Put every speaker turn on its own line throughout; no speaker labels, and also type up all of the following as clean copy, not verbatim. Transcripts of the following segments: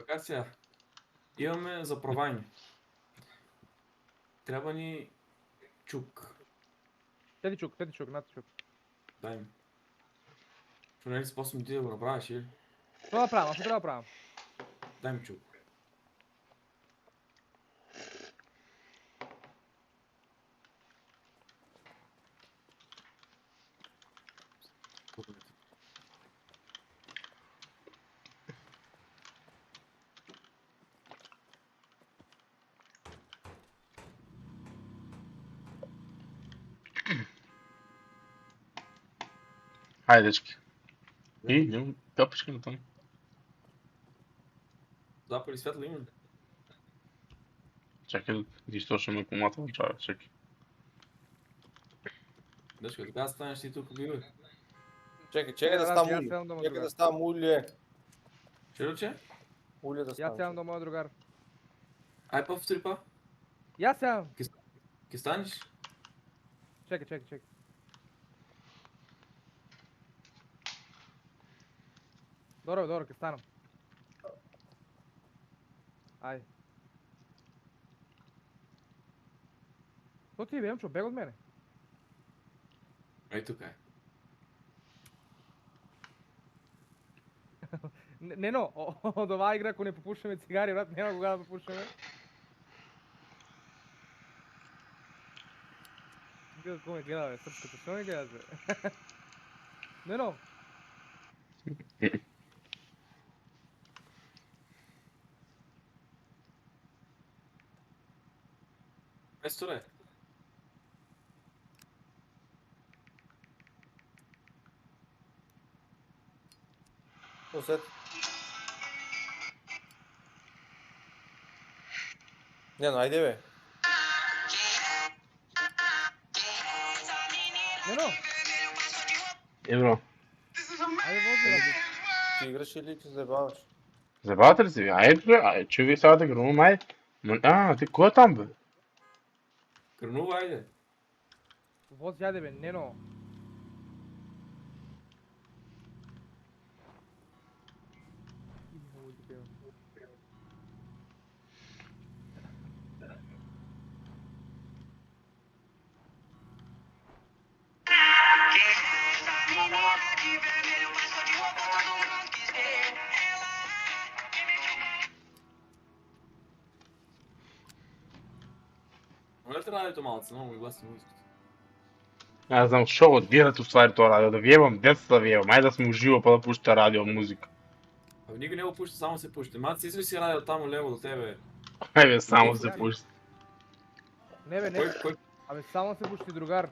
Така сега. Имаме заправайни. Трябва ни чук.
Теди чук, нати чук.
Дай ми. Що не ли способен ти да го направиш или?
Що да правим? Що трябва да правим?
Дай ми чук.
Хайде, дечки. И, тъпички на тъм.
Запали светло има ли?
Чакай да източваме комата на чая, чакай.
Дечка, така станеш ти тук бивай.
Чекай да става мули.
седам до моя
Чекай
другар.
да става мули.
Чироче?
Мули да
Я
става.
сядам до моя другар.
Ай по-втори па.
Я сядам.
Ке станеш?
Чекай. Добро, ке станам. Ай. Що ти бе, чо, бег от мене?
Ей тук е.
Нено, от ова игра, ако не попушваме цигари, брат, няма кога да попушваме. Какво ме гледа, бе, сръбската, що ме гледаш, бе? Нено,
Есторе.
Усет. Не, айде бе.
Нено,
Евро.
айде вози, брат.
Ти играш или ти забаваш?
Забавате ли се? Айде, бе, че вие сега да гръмвам, май. Ти кой е там, бе?
Грънува, айде.
Вози, айде бе, Нено.
Молете радиото малце, много ми гласни музиката.
Аз знам, що го дирате ствари това радио, да виевам, детства да виевам, айде да сме уживо, па да пущате радио, музика.
Абе никой не го пуща, само се пуща. Маци, искаш си радио там лево до тебе.
Айде, само
Окей,
се
окей.
пущате.
Не бе, не.
Кой?
Абе, само се пушти, другар.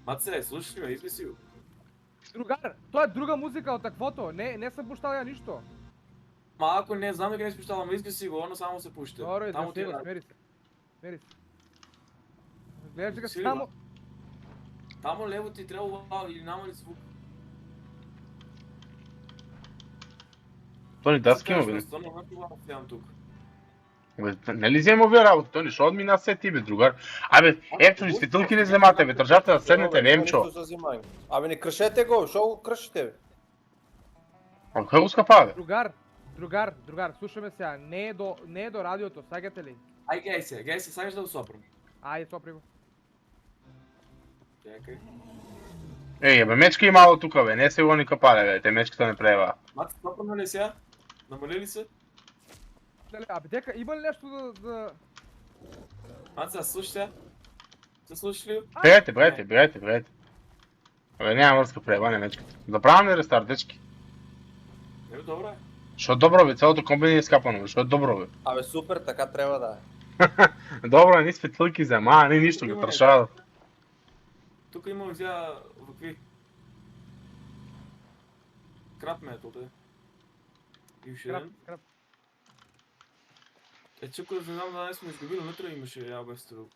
Маце, слушаш ли ме, измисли го.
Другар, то е друга музика от таквото. Не съм пущал я нищо.
Ма ако не знам дека не си пущала, ама измисли го, но само се пуща.
Добре,
Тамо
да
ти е
се,
радио.
смери се. Смери се. Гледаш дека
Сили,
само...
Тамо лево ти трябва или няма ли звук?
Тони, даски има, бе.
Стvarno, не това сядам тук.
Бе, не ли взема вие работа, Тони, що отмина се ти, бе, другар? Абе, ето ни светилки не вземате, бе, държате да седнете, не емчо.
Абе не кръшете го, що го кръшите бе?
А кой го скъпа, бе?
Другар, слушаме сега. Не е до радиото, сагате ли?
Ай, гей се, сагаш да го сопрам.
Айде, сопри го.
Чекай.
Ей, бе, мечки и мало тука, бе, не се го ни капале, бе, те мечката не прева.
Маци, сопрам ли сега? Намали ли се?
Абе, дека, има ли нещо да...
Маци, а слушай сега. Се слушаш ли?
Брете. Абе, няма връзка прева, не мечката. Да правим ли рестарт, дечки?
Не, добре.
Що добро, бе, цялото комби ни е скапано, бе, що е добро, бе.
Абе супер, така трябва да е.
Добро, ни светлъки взема, ни нищо, ги тършава.
Тук има сега какви? Крап метал, бе. И ще дадем.
Крап.
Е, че ако не знам да не сме изгубили, вътре имаше я без стрел.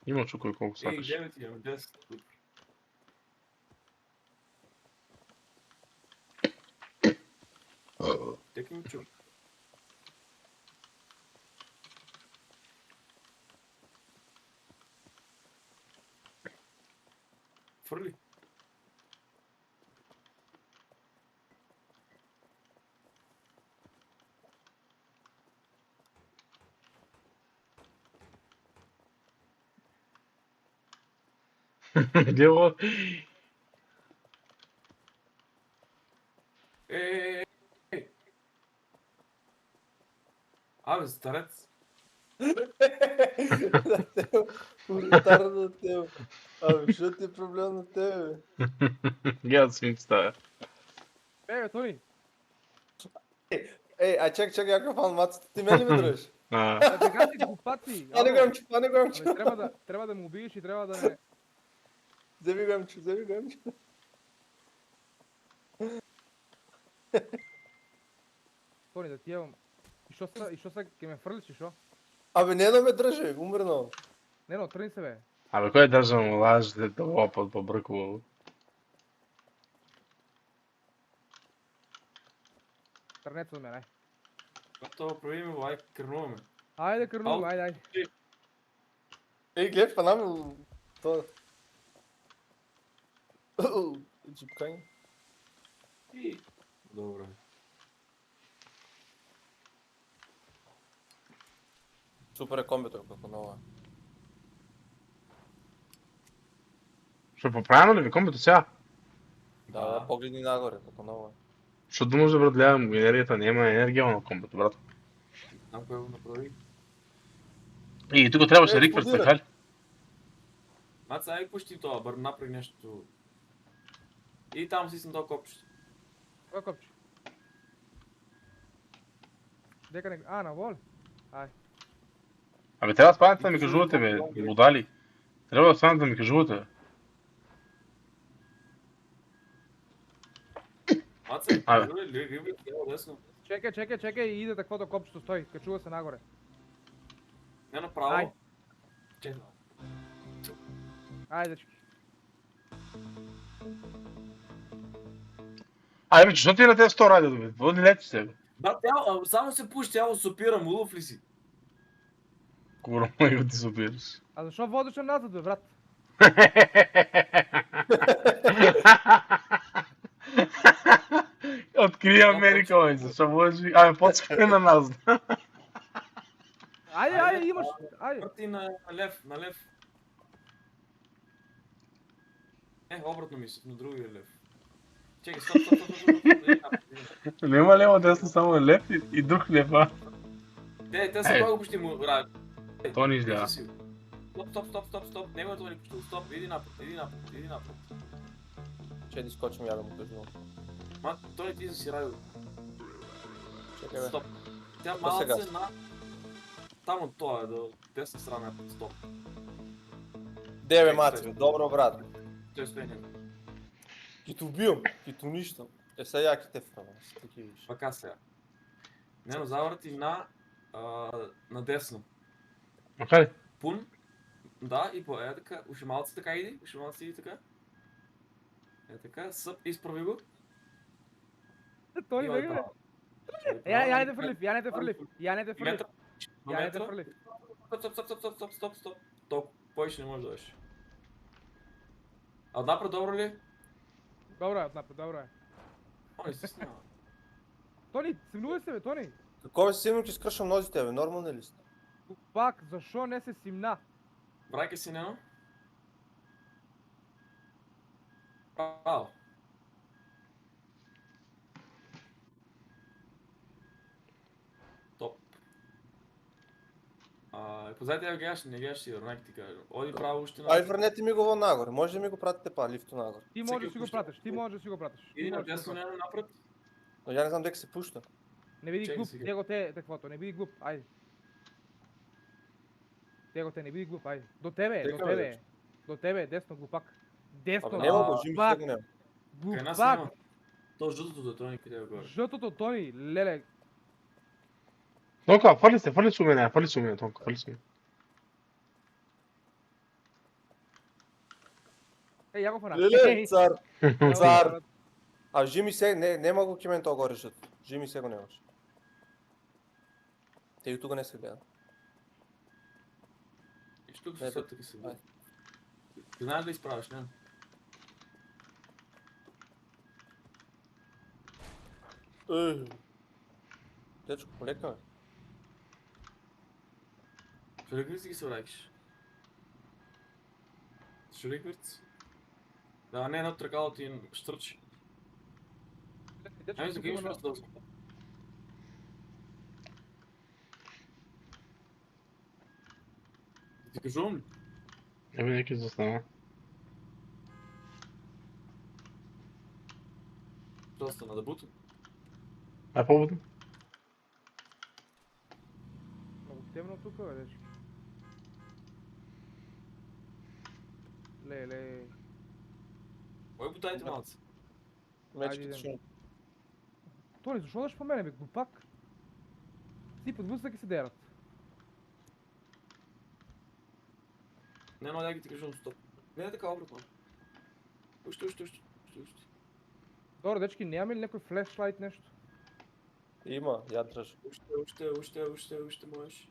Има чукой колко
Ей,
сакаш.
9 имаме, 10 тук. Тека ми чук. Фърли.
Где го?
Ей! Абе, старец.
На тебе, Уритар на тебе. Абе, що ти е проблем на тебе, бе?
Гледат свинци става.
Бе, Тони,
Ей, чак, Яков Алмацата, ти мен ли ме дръжиш?
да те кажи глупаци.
Ане
ало.
го емчо.
Абе, трябва да му убиеш и трябва да не...
Вземи го емчо.
Тони, да ти имам. И що са, ке ме фърлиш, и шо?
Абе, не да ме дръжи, умрено.
Не, но тръгни се, бе.
Абе, кой държа му лажите това по-бръкало?
Тръгнете от мен, ай.
Когато правим го, ай, кърнуваме.
Айде, Кърнул, айде.
Ей, глед, панаме то. Джипкани.
И... Добре.
Супер е комбито, како нова.
Ще поправим ли ви комбито сега?
Да, погледни нагоре, како нова.
Защото може, брат, гледам енергията, няма енергия на комбито, брат.
Там кой го направи?
И тук трябваше Рик
експлодира.
специали.
Маца, ай пущи това, бър, напред нещо. И там си съм това копче.
Кой копче? Дека не... А, на вол? Ай.
Абе, трябва да спаднете да ми кажувате, бе, водали. Трябва да спаднете да ми кажувате, бе.
Маца,
Абе.
риби, тяло десно.
Чекай и иде таквото копчето стои. Качува се нагоре.
Не направо.
Ай.
Чекай.
Айде, дечки.
Айде, бе, защо ти на тези 100 радио, бе? Води лети се, бе.
Да, тяло, само се пуши, тяло сопирам, улов ли си?
Кура, май го ти се обираш.
А защо водиш назад, бе, брат?
Откри Америка, бе, защо може... Абе, подскай на нас.
Айде, имаш... Айде.
Върти на лев. Обратно мисля, на другия лев. Чекай, стоп.
Нема лево десно, само е лев и друг лев, а?
Те са много почти му ради.
То не изгледа.
Стоп. Него е това ни пущил. Стоп, иди напред.
Че да скочим я да му кажу.
Ма, той ти си радио.
Чекай, бе.
Стоп. Тя
То
малко
сега.
се на... Там от това е, до десна страна е стоп.
Деве, маци, добро, брат.
Той стои него.
Ки те убивам, ки те унищам. Сега яки те франа, си таки виж.
Пака сега. Не, но завърти на десно.
Макар
Пун. Да, и по така. Ушималци така иди. Ушималци така. Така, съп, изправи го.
Тони,
И
бе,
право.
бе. Я не те фърлив.
Стоп. Толкова повече не може да дойдеш. А отнапред добро ли?
Добро е, отнапред, добро е.
О, не се снима.
Тони, симнувай се, бе, Тони.
Какво бе си сигурно, че скръшвам нозите, бе? Нормално ли сте?
Пак, защо не се симна?
Брайка си, Нено. Браво. Топ. Позади тебе гледаш, не гледаш сигурно, нека ти кажа. Оди право още
Ай, върнете ми го нагоре. Може да ми го пратите па, лифто нагоре.
Ти можеш да си го пратиш, ти можеш да си го пратиш.
Иди на дясно, Нено, напред.
Но я не знам дека се пуща.
Не биди
Чекай
глуп,
сега.
него те таквото, не биди глуп, айде. Него те, не биди глуп, айде. До тебе, десно глупак. Десно,
Абе, няма го, жими
глупак,
се го няма.
Кай нас
глупак.
няма. То жълтото да той никъде горе.
Жълтото, Тони, леле.
Тонка, фърли се у мене, Тонка, фърли се у мене.
Ей, я го фана.
Леле, цар.
Ела,
цар.
брат.
А жими се, нема го кимен то горе жито. Жими се го нямаш. Те и тук не се гледа.
И тук
Не,
се
бе.
така се гледа. Ти знаеш да изправиш, не?
Дечко, полека, бе.
Филигри си ги се вракиш. Шуриквиц. Да, не едно тръкало ти штръчи.
Дечко,
Ами за
тук
имаш
има
ли да взема? Ти кажувам ли?
Еми, нека застана.
Що стана да бутам?
Ай, по-будно.
много темно тук, бе, дечки. Леле.
Кой бутайте
Да.
малце?
Мечките
идем.
ще...
Тони, защо даш по мене, бе, глупак? Ти подблъсък и се дерат.
Не, но да ти кажувам стоп. Не е така обратно. Още.
Добре, дечки, нямаме ли някой флешлайт нещо?
Има, я дръж.
Още можеш.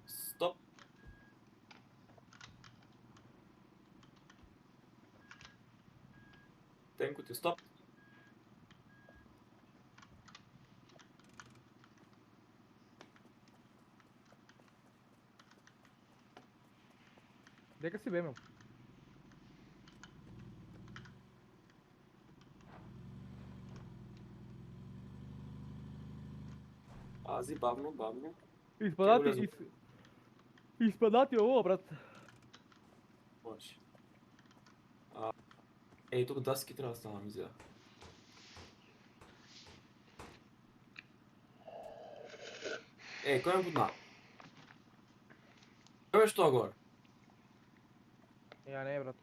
Стоп. Тенко ти, стоп.
Дека си, бе, мил.
Ази, бавно.
Изпадати, изпадати, о, брат.
Можеш. Ей, тук даски трябва да стана мизия. Ей, кой ме будна? Кой беше това горе?
Я не, брат.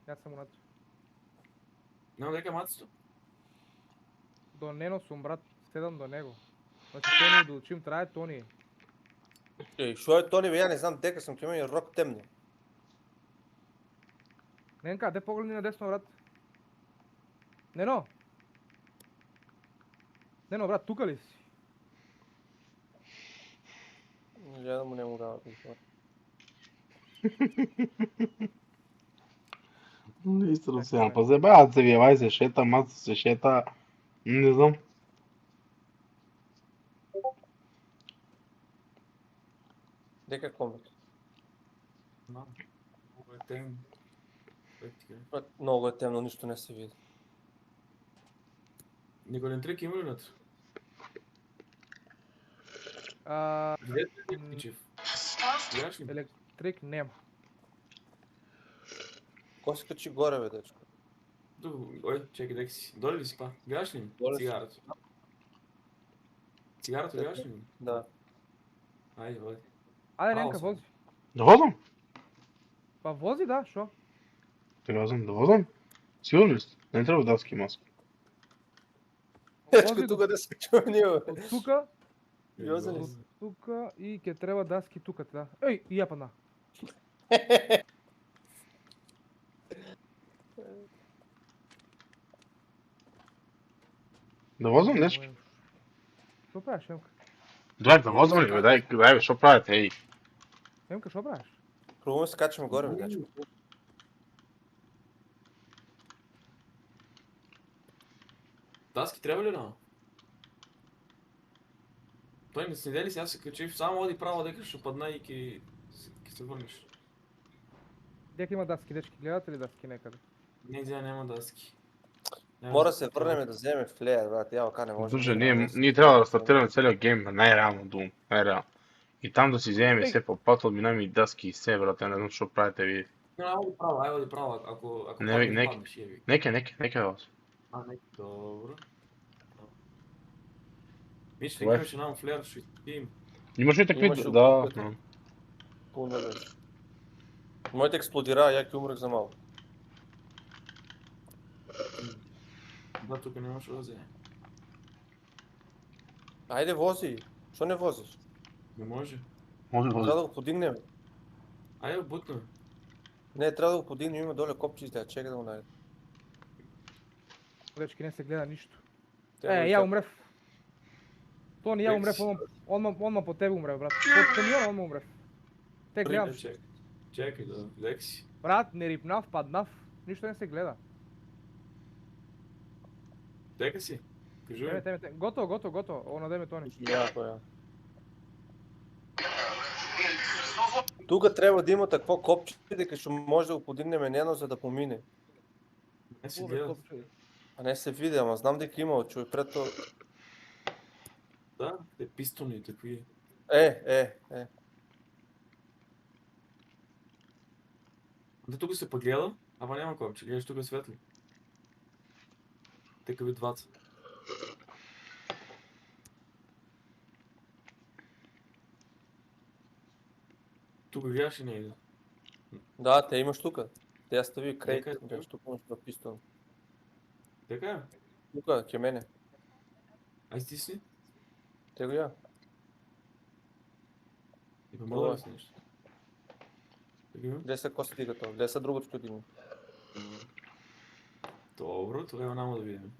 Аз съм унат.
Няма дека мацето.
До Нено сум, брат. Седам до него. Значи Тони да учим трае Тони.
Ей, шо е Тони, бе, я не знам дека съм кемен и рок темно.
Ненка, де погледни на десно, брат. Нено! Нено, брат, тука ли си?
Гледам му не му дава това.
Истина се няма пазе. Бе, аз се виевай се шета, маца се шета. Не знам.
Дека комет.
Много е темно.
Много е темно, нищо не се види.
Николин Трик има ли вътре? Видете ли Ничев? Гледаш ли?
Електрик нема.
Кой се качи горе, бе, дечко?
Ой, чекай, дека си. Доле ли си па? Гледаш ли ми?
Доле си.
Цигарата. Цигарата гледаш ли ми?
Да.
Айде, води.
Айде,
Право
Ненка,
съм.
вози.
Да возам?
Па вози, да, шо?
Да возам? Сигурно ли сте? Не трябва даски маска.
Дечко,
Вози
тук да се чуем ние, бе.
от тука,
Сериозен ли
Е,
си?
тука и ке трябва даски тука, да. Ей, и я падна.
Да возам нещо?
Шо правиш, Емка?
Дай, да возам ли, бе? Дай, бе, що правите, ей?
Емка, шо правиш?
Пробваме се качваме горе, бе, дечко.
Даски трябва ли на? Той не седе ли сега се качи, само оди право дека ще падна и ки се върнеш.
Дека има даски, дечки, гледате ли даски некъде?
Не, сега няма даски. Няма
Мора да
даски.
се върнем да вземем флеер, брат. Ялка не може.
Слушай, ние трябва да стартираме целият гейм, най-реално дум, най-реално. И там да си вземем все по път, отминаме и даски и все, брат, не знам, що правите ви.
Айде оди право, ако
Не,
паднеш,
нека.
паднеш, еви.
Нека вас.
Не, добро. Виж,
Това е.
имаше нам флер, ще им.
Имаш ли такви?
Имаше
Да.
опит. Пълно беше. Моите експлодира, яки умрах за малко.
Да, тук нямаше да вземе.
Айде вози. Що не возиш?
Не може.
Може
Трябва
да.
да го подигнем.
Айде бутна.
Не, трябва да го подигнем, има доле копчи, чекай да го найде.
Дечки, не се гледа нищо.
Те
Я
му
умрев. Тони, я умрев, он по тебе умрев, брат. По камиона он умрев. Те гледам.
Чекай да, лек си.
Брат, не рипнав, паднав. Нищо не се гледа.
Дека си. Кажи ми.
Теме. Готово. Оно деме Тони.
Няма кой. Тука трябва да има такво копче, дека што може да го подигнеме нено за да помине.
Не си
Добре,
гледал.
копче.
А не се види, ама знам дека имало човек пред тоа.
Да, те пистони, такви.
Е.
Да тук се погледа, ама няма копче, гледаш тук е светло. Тека ви двата. Тук гледаш и не иде.
Да, те имаш тука. Те ја стави крейт,
Дека е
дека што помаш на пистон.
Така е?
Тука, ке мене.
Ай стисни.
Те го ја.
И па мога да си нещо. Така е?
Гледа се ко се дига тоа, гледа се другото што дигне.
Добро, тогава няма да видим.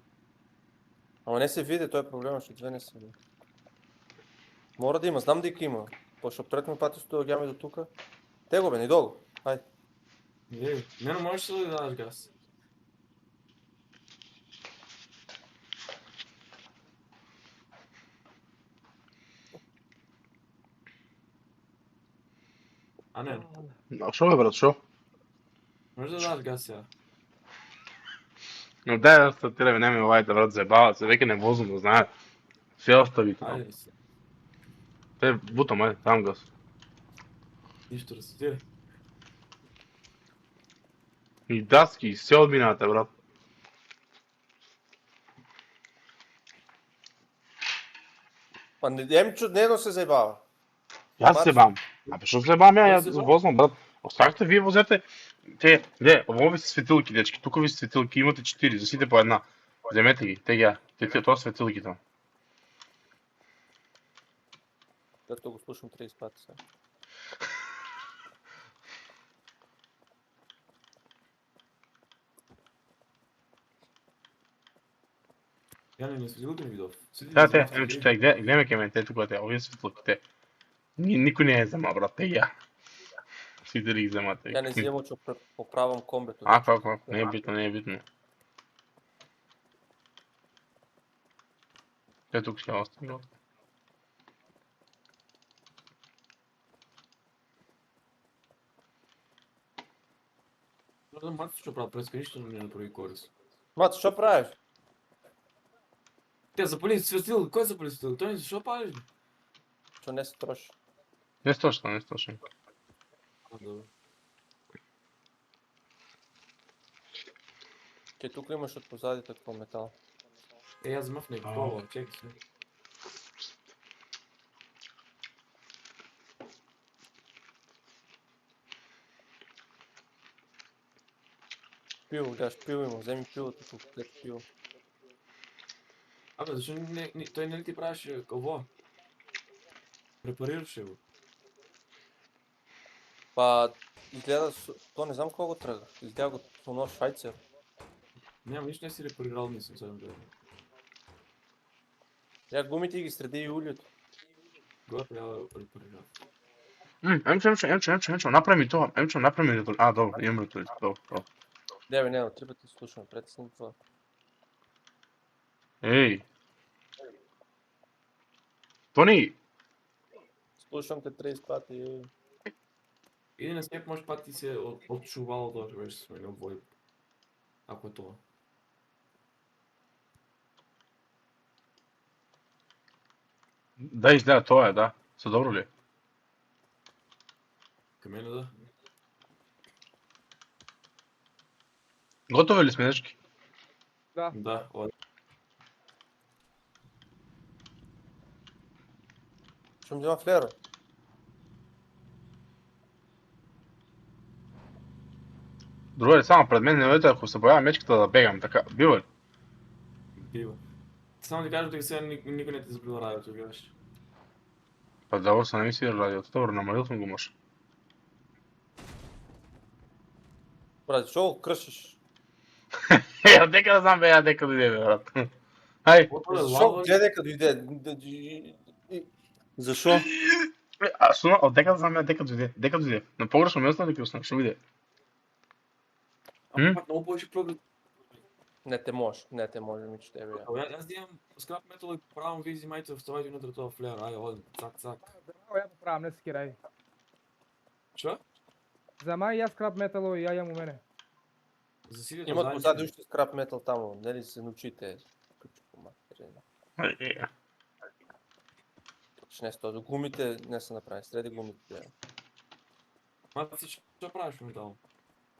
Ама не се види, тоа е проблемот што две не се види. Мора да има, знам дека има. Пошто претно пати што доаѓаме до тука. Те го бе, ни долу. Ајде.
Не, но можеш да дадеш газ. А не,
А шо бе, брат, шо?
можеш да дадеш газ сега.
Но дай да стартираме, нема овајте, брат, заебават се, веќе не возам да знаат. Се остави тоа.
Айде си.
Те бутам, ајде, дам газ.
Нищо рецитира.
И даски, и се одминате, брат.
Па Емчо дневно се заебава.
Јас се бам. Абе, шо се бам
Кој се
ја
бам?
вознам, брат. Оставите вие возете. Те, ово ви се светилки, дечки. Тука ви се светилки, имате 4, за сите по една. Земете ги, те ја. Те тоа светилки там.
Като го слушам 30 пати сега.
Я не светилка не видов.
Те, Емчо, те, глеме ке мен, те тука, те, овие светилки, те. Никој не ја зема, брат, те ја. Сите ги земате.
Ја не вземам, че поправам комбето.
Ако, не е битно, не е битно. Те тук ќе оставим.
Не знам, маци што правят преска, нищо не ми направи корис.
Мато, што правиш?
Те запали светил, кој запали светил? Тој што палиш?
Што не се троши?
Не стошно, не стошно.
Добро.
Ке тук имаш од позади такво метал.
Јас замав некој, чекай се.
Пиво, гледаш, пиво има, вземи пивото тук, глед пиво.
Абе, зашо тој нели ти правеше ово? Препарираше го.
Па, изгледа, то не знам кога го тръгна. Изгледа го со нож швайцер.
Нямам нищо, не си репарирал, мислам, сега да.
Я гумите ги среди и улиото.
Кога трябва да репарирал?
Емчо, направи ми тоа. Емчо, направи ми тоа. А, добро, имам ритуал. Добро.
Не бе, не, три пъти слушам, притесни това.
Еј. Тони,
Слушам те 30 пати.
Или на снег може пак ти се отчувало тоа, че беше сменил войп. Ако е това.
да изгледа тоа е, да. Се добро ли е?
Към мене да.
Готови ли сме, дечки?
Да.
Да,
Ще ми взема флера.
Другари, само пред мен не ведете, ако се појави мечката да бегам, така, бива ли?
бива. Само ти кажа, дека сега никой не ти заприла радиото, гледаш.
Па добро, се не ми свира радиото, добро, намалил съм го може.
Брат, що го кръшиш?
Ја дека да знам бе, ја дека дојде бе, брат. Ај.
Защо гледай като дойде? Защо?
А сума, од дека да знам ја дека дојде. На погрешно место дека останам, што биде?
Ама пак много повече прогрес.
Не те може, ми че тебе.
Аз имам скрап метал и правам визи майце, вставайте внутре това флер, айде, оди, цак.
Здраво, я поправям, не се скирай.
Що?
Взема и аз скрап метало и я имам у мене.
За синьото
Имат
заедно.
позади още скрап метал там, нели се научите. Не с този. Гумите не са направени, среди гумите.
Маци, що правиш метал?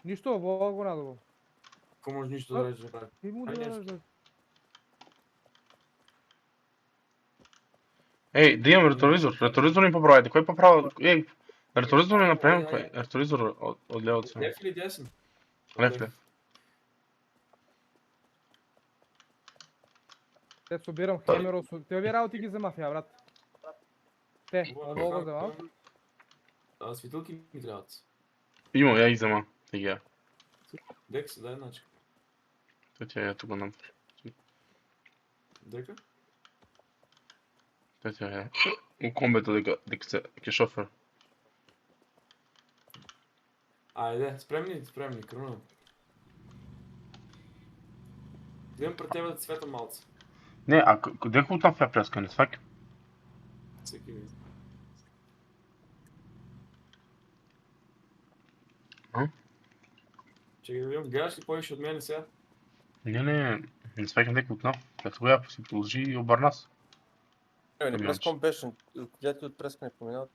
Нищо, вола го надолу.
Ако може нищо да рече да прави.
Ти му
Ай,
да
нещо.
да.
Ей, да имам ретровизор. Ретровизор ми поправяйте. Кой поправя? Ей, ретровизор ми направим. Кой? Ретровизор от левото си.
Лев или десен?
Лев.
Те собирам хемеро, те ови работи ги взема фия, брат. Те, ово го взема.
Светилки ми трябват.
Имам, я ги взема. Тега.
Дека се, дай начин.
Тя я тук нам.
Дека?
Тя я. У комбето дека се ке шофер.
Айде, спремни, кръвно. Гледам пред тебе да цвета малце.
Не, а дека оттам фя преска, не сваки.
Всеки вид.
А?
Чекай да видим, гледаш ли повече от мене сега?
Не свакам дека оттам. Като тогава си продължи и обърна се.
Не преском беше, дядите от преска не поминават.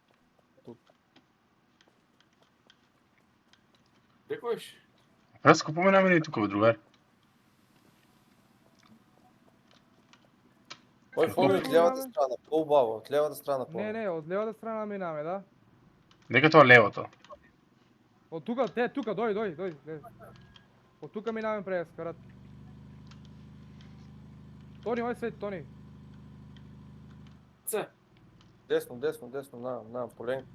Дека беше?
Преска поминаме и тук, бе, другари.
Ой, фоми от лявата страна, по-баво, от лявата страна по-баво.
Не, от левата страна минаваме, да.
Дека това е левата.
От тука, тука, дой. От тука минаваме през карат. Тони, ой свет, Тони.
Маце,
Десно, на, поленк.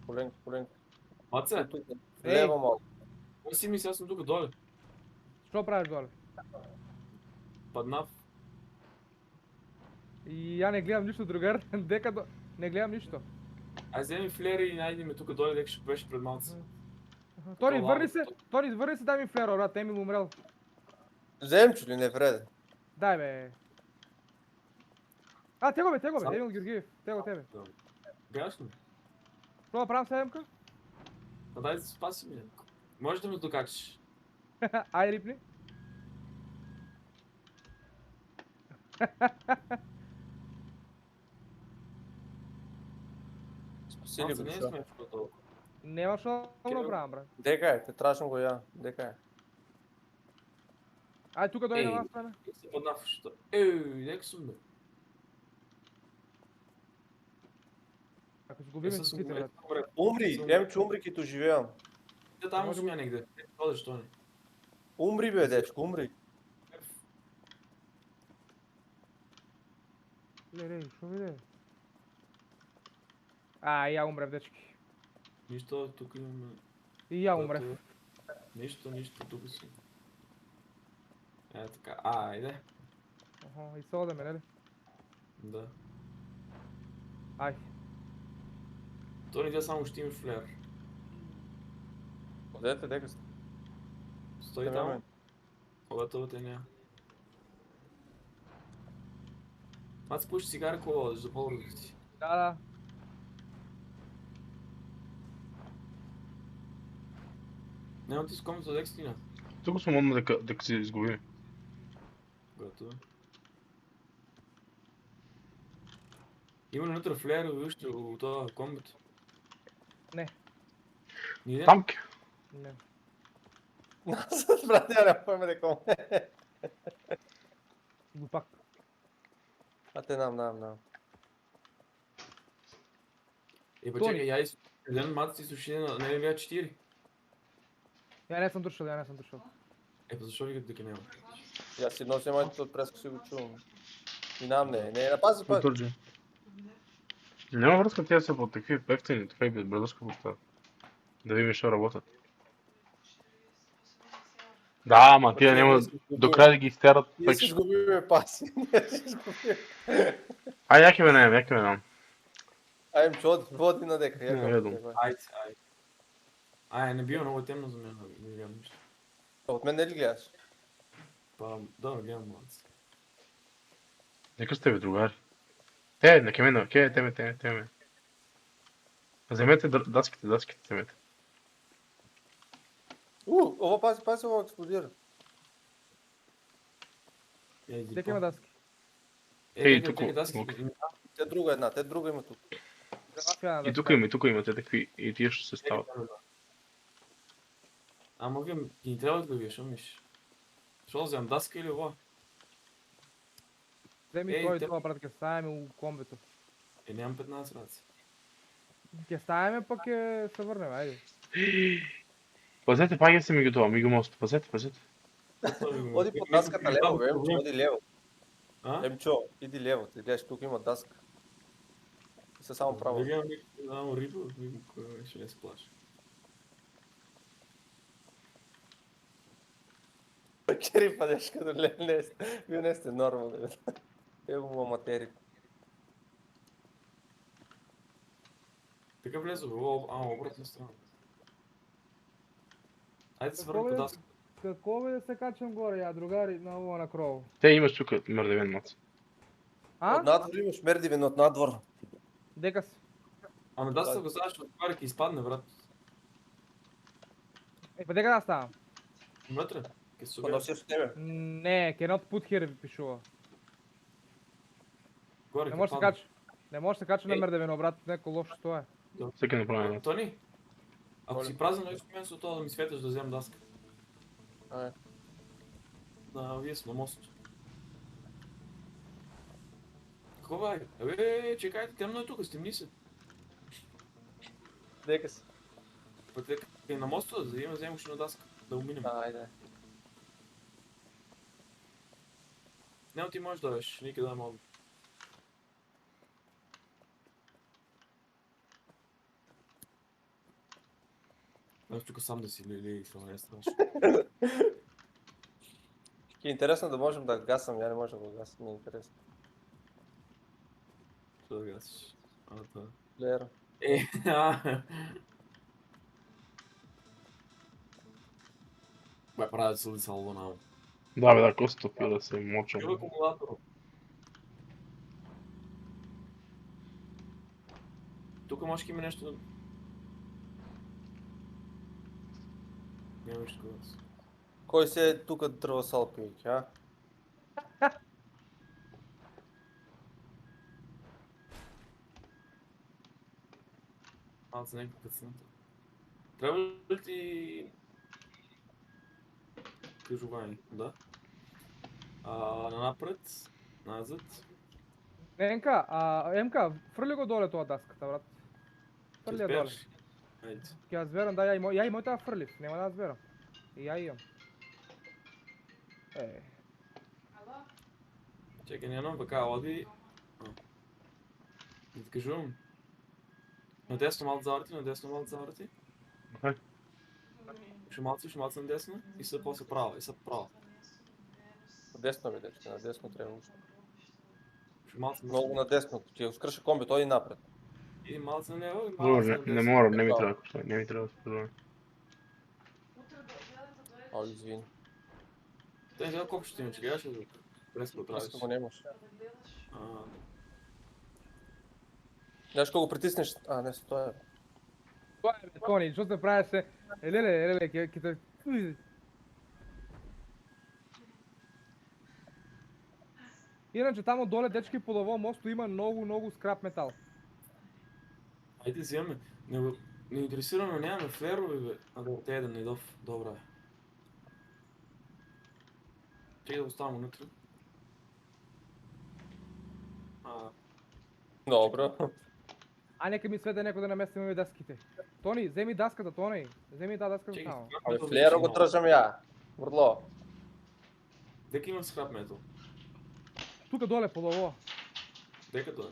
маце,
Лево малко.
кой си мисли, аз съм тук доле.
Що правиш доле?
Паднав.
И я не гледам нищо, другар. Дека не гледам нищо.
Ай, вземи флери и найди ме тук доле, дека ще беше пред малце.
Тони, върни се, дай ми флера, брат, Емил умрел.
Взем чу ли не вреде?
Дай бе. А, tego бе, Емил Георгиев, тебе.
Гледаш ли?
Що да правим сега, Емка?
Да дай да се спаси ми. Можеш да ме докачиш.
Ай, рипни.
Спасили
Малце
го,
не е
шо?
смешно толкова.
Нема що да го направим, брат.
Дека е, те трашно го я, дека е.
Ай, тука дойде
Ей.
на нас страна.
Се паднав, що? Ей, нека съм бе.
Ако сгубим
Е,
ските, брат.
Умри, Емчо, умри като живеям.
Те там
Може
усмя негде. Ходиш, що не?
Умри бе, дечко, умри.
Лей, шо виде? А, и я умрев, дечки.
Нищо, тук имаме...
И я умрев.
Нищо, тук си. Е, така, айде.
Ага, и се одеме, нели?
Да.
Ай.
То не иде само ще има флер.
Одете, дека сте.
Стои там. Когато те няма. Аз пуши цигара, какво водиш за по-добрите ти.
Да.
Няма ти с комната дека стина.
Тук съм модно дека се изгубим.
Готово. Има ли вътре флер още от това комбито?
Не.
Ниде?
Тамки.
Не.
Аз брат, няма пойме дека му.
Глупак.
А те нам.
Е, па
Тони.
чакай, я един мат си суши на LVA 4.
Я не съм дошъл.
Е, па защо викат дека няма?
Я си нося моите от преска си го чувам. И нам не, напази път.
Потърджи. Няма връзка тя са по такви ефектини, така и безбрадърска поставя. Да видим, що работят. Да, ама тия няма до края да ги изтярат.
Ние си изгубиме паси.
Ай, яки бе не.
Айм, че води на дека.
Не, ведом.
Айде. Ай, не бива много темно за мен, не гледам нищо.
От мен не ли гледаш?
Па, да, гледам малце.
Нека сте бе, другари. На кеме, теме. Вземете дъските, вземете.
Ovo pazi, ovo eksplodira.
Дека има даски.
Ей, тук,
Чекай, даски.
окей.
Те друга една, те друга има тук.
Графија на
И
даска.
тук имате такви, и тия ще се стават.
Ама вие ги трябва да вие, шо миш? Шо вземам даска или ова?
Земи
Ей,
тој
те-
тоа, брат, ќе ставиме у комбето.
Нямам 15 раци.
Ќе ставиме, па ќе се врнеме, ајде.
Пазете, паѓа се меѓу тоа, меѓу мост. Пазете.
Оди по даската лево, бе, Емчо, оди лево.
А?
Емчо, иди лево, ти гледаш, тук има даска. И се само право.
Да гледам само риба, видим кој ще не се плаши.
Кери падеш като не сте, вие не сте нормални. Ево му аматери.
Така влезе, обратна страна. Айде се върнем
Какво
по
е?
даска.
Како бе да се качам горе, ја, другари, на ово на кров?
Те имаш тук мрдевен мац.
А?
От надвор имаш мердивен от надвор.
Дека си?
Ама даска го знаеш, от това ќе изпадне, брат.
Па дека да ставам?
Вътре, ќе се
Па
обяви.
носиш тебе.
Не, cannot put here пишува.
Горе
Не
ќе
може да се
падне.
кача. Не може да се кача на
Ей.
мердевено, брат, неко лошо тоа е.
Всеки направи мац.
Тони, ако си празен, нещо мен со тоа да ми светаш да вземам даска.
Ай.
Вие сме на мост. Какво бе? Абе, чекайте, темно е тук, стемни се.
Дека си.
Пътека е на моста, за да има вземаш на даска. Да уминем.
Айде.
Не, ти можеш да дойдеш, никъде да мога. Аз тук сам да си лили, това не е страшно.
Ки е интересно да можем да гасам, я не можем да го гасам, ми е интересно.
Що да гасиш? Това.
Лера.
Бе, правят се улица Луна.
Да, бе, да, кој стопи да се мочам.
Има акумулатор. Тук може да има нещо. Няма нищо да се.
Кой се е тук дървасал пивки, а?
Аз за някаква цената. Трябва ли ти... Кажуване, да. Напред, назад.
МК, фрли го доле тоа даската, брат. Фрли ја доле.
Успееш? Айде.
Ќе ја зверам, да, ја и мојата фрлив, нема да ја зверам. И ја имам.
Чекай, нямам бака, оди. Да ти кажувам. Надесно малко завърти, надесно малко завърти.
Окей.
Ще малко надесно и се после право, и се право.
Надесно бе, дечка, надесно трябва уж.
Ще малко
Много надесно, ти скръша комби, той и напред.
И малко налево, и малко
Добре,
надесно.
не мора, не ми трябва да не ми трябва да споделя.
О, извини.
Те не знам колко ще има, че гледаш ли през го правиш.
Просто го нямаш.
А,
Знаеш кога го притиснеш? А, не, стоя.
Тоа е, бе, Тони, што се правеше? Елеле, ќе те... Иначе тамо доле, дечки, под ово мосто има много скрап метал.
Айде вземаме. Не интересираме, нямаме флерове, бе. Да, те един недов. Добре. Чекай да оставам вътре.
Добре.
А нека ми сведе некој да наместиме даските. Тони, земи даската, Тони. Земи таа даска
Чекай,
само.
Абе, флера го тръжам я. Врло.
Дека има скрап метал?
Тука доле под ово.
Дека да е.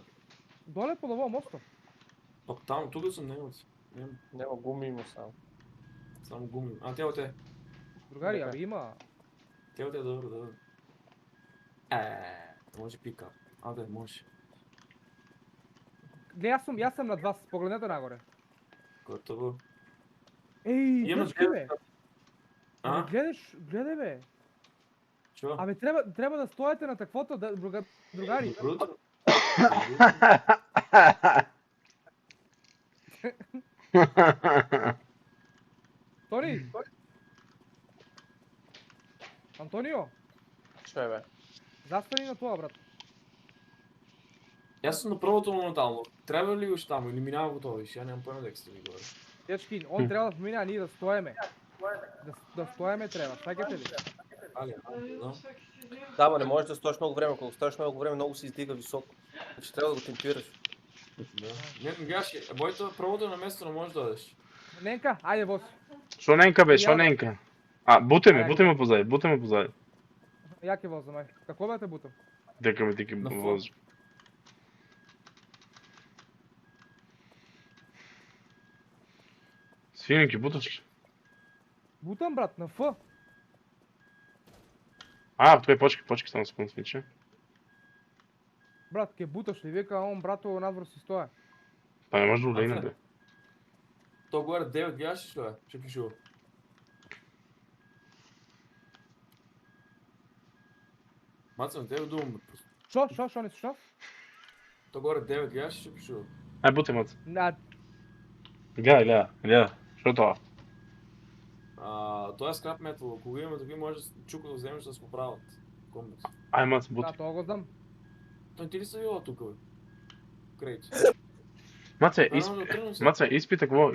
Доле под ово мосто.
Пак там, тук съм немал си. Нема.
Няма гуми има само.
Само гуми. Те от те.
Другари,
Дека.
абе има.
Те от те, добре. Може пика. Да, може.
Гле, јас сум над вас, погледнете нагоре.
Готово.
Еј,
Имаш
дечки, бе.
А?
Гледај, бе.
Чо?
Абе, треба да стоите на таквото, другари.
Добро утро.
Тони, Антонио,
Що е, бе?
застани на това, брат.
Аз съм на първото моментално. Трябва ли още там или минава готови? Ще я нямам пълна текста ми горе.
Дечки, он трябва да помине, а ние да стоеме. Да стоеме трябва, чакайте ли?
Али, да.
Да, ма не можеш да стоиш много време, ако стоиш много време, много се издига високо. Значи трябва да го темпираш.
Да. Не, гледаш, бойто първото на место не можеш да дадеш.
Ненка, айде воз.
Що ненка бе,
Я
що
бе.
ненка? Бутай ме позади.
Як е воз за мен? Какво да те бутам?
Дека ме тики
На фон.
воз. Свинки буташ ли?
Бутам, брат, на Ф.
Твои почки само секунд свинче.
Брат, ке буташ ли? Вика, он брато надвор си стоя.
Па не може да улейне бе.
То горе 9 гледаш ли, бе? Ще пишу. Маца, на тебе думам, бе. просто.
Шо не слушаш?
То горе 9 гледаш ли, ще пишу.
Бутай маца.
На,
Гледай. Що това?
Той е скрап метал. Ако го имаме такива, може чука да вземеш да се поправят. Комбикс.
Маца,
да,
бутай.
това го знам.
Той ти ли са била тук, бе? Крейт.
Маца, изпи такво,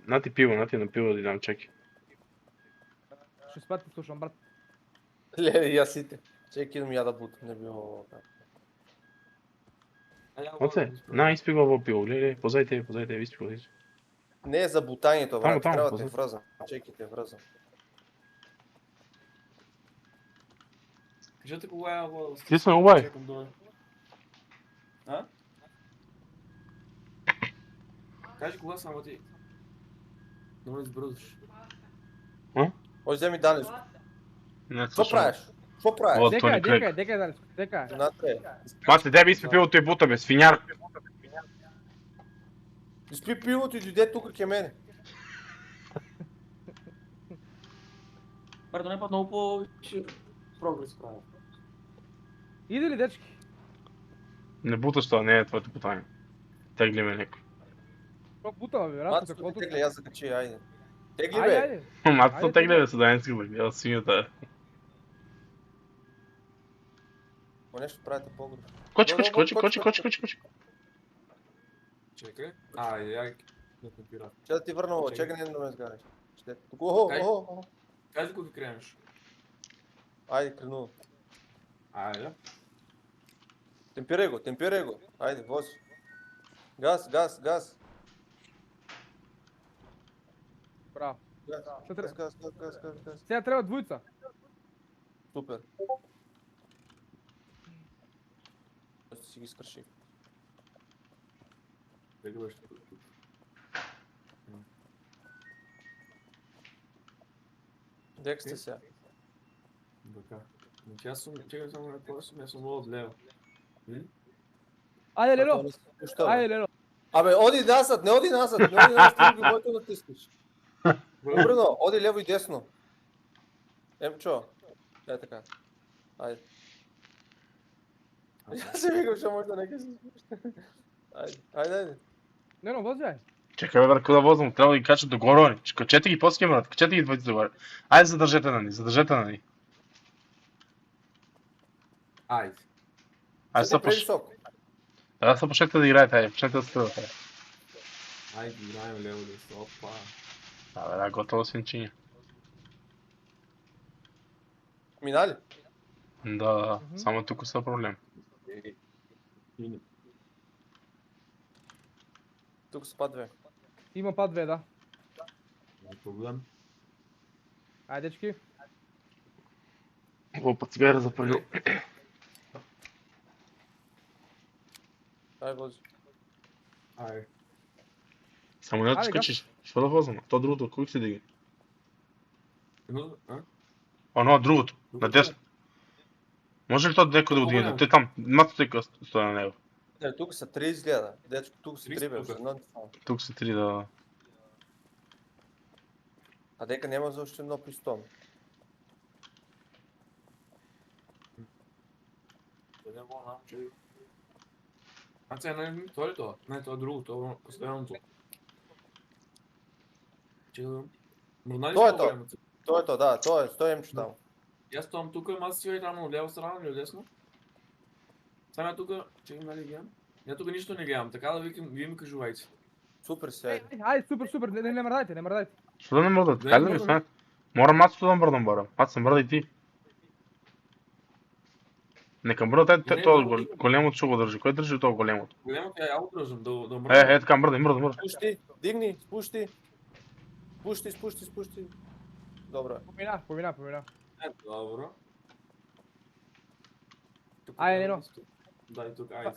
нати пиво, нати на пиво да ти дам, чеки.
Ще спят те слушам, брат.
Леле, и аз сите. Чеки да ми я да бут, не било.
Маце, изпи го ово пиво, гледай, позади тебе, изпи го.
Не е за бутанието, брат,
Тамо,
трябва да те
позад.
връзам. Чеки те връзам.
Кажете кога е вода.
Стисна обай.
Чекам долу. А? Кажи кога само ти. Да ме избързаш.
Може вземи Даниско.
Не,
Що правиш? Що правиш?
Вот.
Дека,
Тони Клек.
дека, Далиско, дека.
Натре.
Маце, тебе изпи пивото и бута бе, свиняр.
Изпи пивото и дойде тук към мене.
Пардон, не па много повече прогрес правя.
Иде ли, дечки?
Не буташ това, не е твоето путание. Тегли ме някой.
Що бутава, бе, брат,
Мацко,
каквото...
тегли, аз закачи, айде. Тегли,
Айде,
бе.
айде.
Мацето
Айде,
тегли
тегли.
бе, седа не си да гледа свинята.
Ма нещо правите по-грешно.
Кочи.
Чекай. Я не копира.
Ще да ти върна,
Чакай.
чекай не да ме сгариш. Ще... Охо.
Кажи кога ги кремеш.
Айде, кренува.
Айде.
Темпирай го. Айде, воз. Газ.
Браво.
Газ.
Сега трябва двоица.
Супер. Ще си ги скърши.
Дали беше тук?
Дек сте сега.
Така. Значи аз съм, чекай само на това съм, аз съм много отляво. Вили?
Айде, Лело. Айде, Лело.
Абе, оди назад, не оди назад, ти го който натискаш. Добрено, оди лево и десно. Емчо. Е така. Айде. Аз се викам, ще може да не кажеш. Айде.
Не, но вози, айде.
Чекай бе, брат, куда возвам, трябва да ги качат догоре, они. Качете ги после брат, качете ги двойте догоре. Айде, задържете на ни.
Айде.
Айде,
Седи превисоко.
Да, се почнете да играете, айде, почнете да стрелвате.
Айде, играем лево десно. Опа.
Да, готово свинчиня.
Минали?
Да, само тук са проблем.
Мини.
Тук са две.
Има пад две, да.
Няма проблем.
Айде, дечки.
Опа, цигара запалил.
Айде, вози.
Айде.
Само не да
Айде,
скачиш. Що да возвам? То другото, кои си диги?
Едно, а?
Оно, другото, на десно. Може ли то деко да го дигне? Те там, мато тъй стоя на него.
Не, тук са три изгледа. Дечко, тук са
30
три, бе.
тука.
Едно.
Тук са три, да.
А дека няма за още едно пистон.
Не мога, че... А сега не това ли това? Не, това е друго, това е последното. Чекай. Мръдна ли
То е
си
то.
по-време?
То е то, да, то е Емчо там.
И аз стоям тук, ама аз си играм на лево страна или десно. Само я тук, че има ли гледам? Я тук нищо не гледам, така да вие ми кажувайте.
Супер си,
Айде, супер, не мърдайте, не мърдайте.
Що да не мърдат?
Да,
Хайде
не
да ми
мърдам.
станат. Мора мацото да мърдам, бара. Аз съм мърда и ти. Нека мърда,
Не,
това
мърда.
големото ще го държи. Кой държи това големото?
Голямото я го дръжам, да мръдам.
Така, мърда.
Спусти, дигни, спусти. Спусти. Добре.
Помина.
Добро. Тук
Айде,
трябва
Нино.
да стои. Дай тук, айде.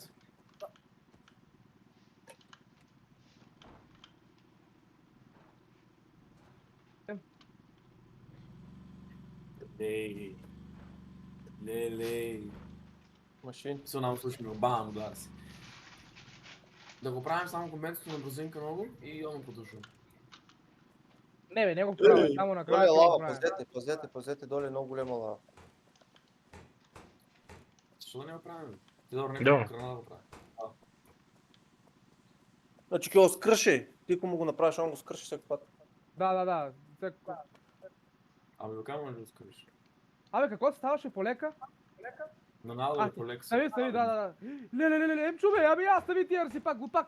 Лей.
Машин.
Се нам слушаме, бам, удар си. Да го правим само комбинацията на бразинка много и я му подушвам.
Не бе, не го правя, само
Доле
накрая
е
ще го
лава,
правя.
пазете, доле е много голяма лава.
Защо да не го правим? Добре,
Да.
нека крана да го правим.
Значи ке го скръши. Ти ако му го направиш, он го скръши всеки път.
Да.
Ами до камера ли го скажеш?
Абе, какво ставаше полека?
На надолу по лекса.
Стави, да. Леле, Емчо бе, ами аз стави ти си пак, глупак.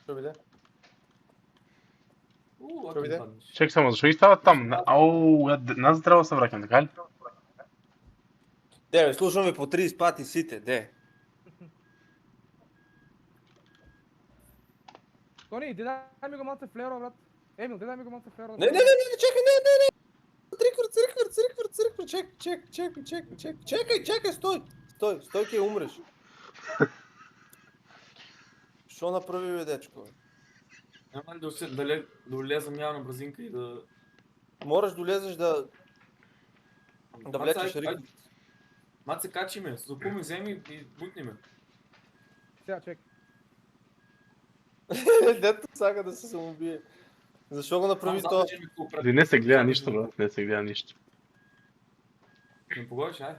Що виде?
Ако
виде?
паднеш.
Чек само, защо и стават там? Ау, нас трябва да се вракам, така ли?
Де, слушам ви по 30 пати сите, де.
Тони, ти дай ми го малце флеро, брат. Емил, ти дай ми го малце флеро.
Не, чекай, не. Триквар, чекай, стой, ке умреш. Що направи, бе, дечко?
Няма ли да улезам няма на бразинка и да...
Мораш да влезеш да влечеш рик.
Маце, качи ме, закуми, вземи и бутни ме.
Сега, чек.
Дето сага да се самоубие. Защо го направи
Само
то?
задържи ме тук пред-
Не се гледа нищо, брат, не се гледа нищо.
Не погодиш, ай.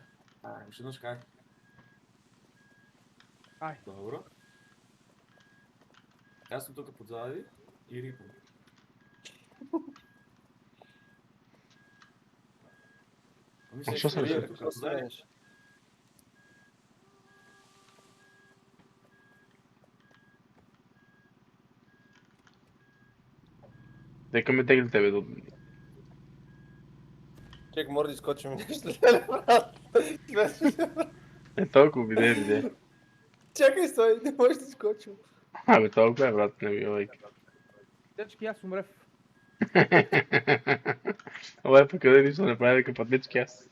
Ще еднъж кай.
Ай.
Добро. Аз съм тук подзади и рипам. Ами
Що се
вие,
реши?
тук отзади.
Дека ме тегли тебе до...
Чек, мора да изкочим нещо. Леле, брат.
Толкова виде.
Чакай, стой, не можеш да изкочим.
Абе, толкова е, брат, не ми лайк.
Дечки, аз умрев.
Ой, пък къде нищо не прави дека пътнички аз.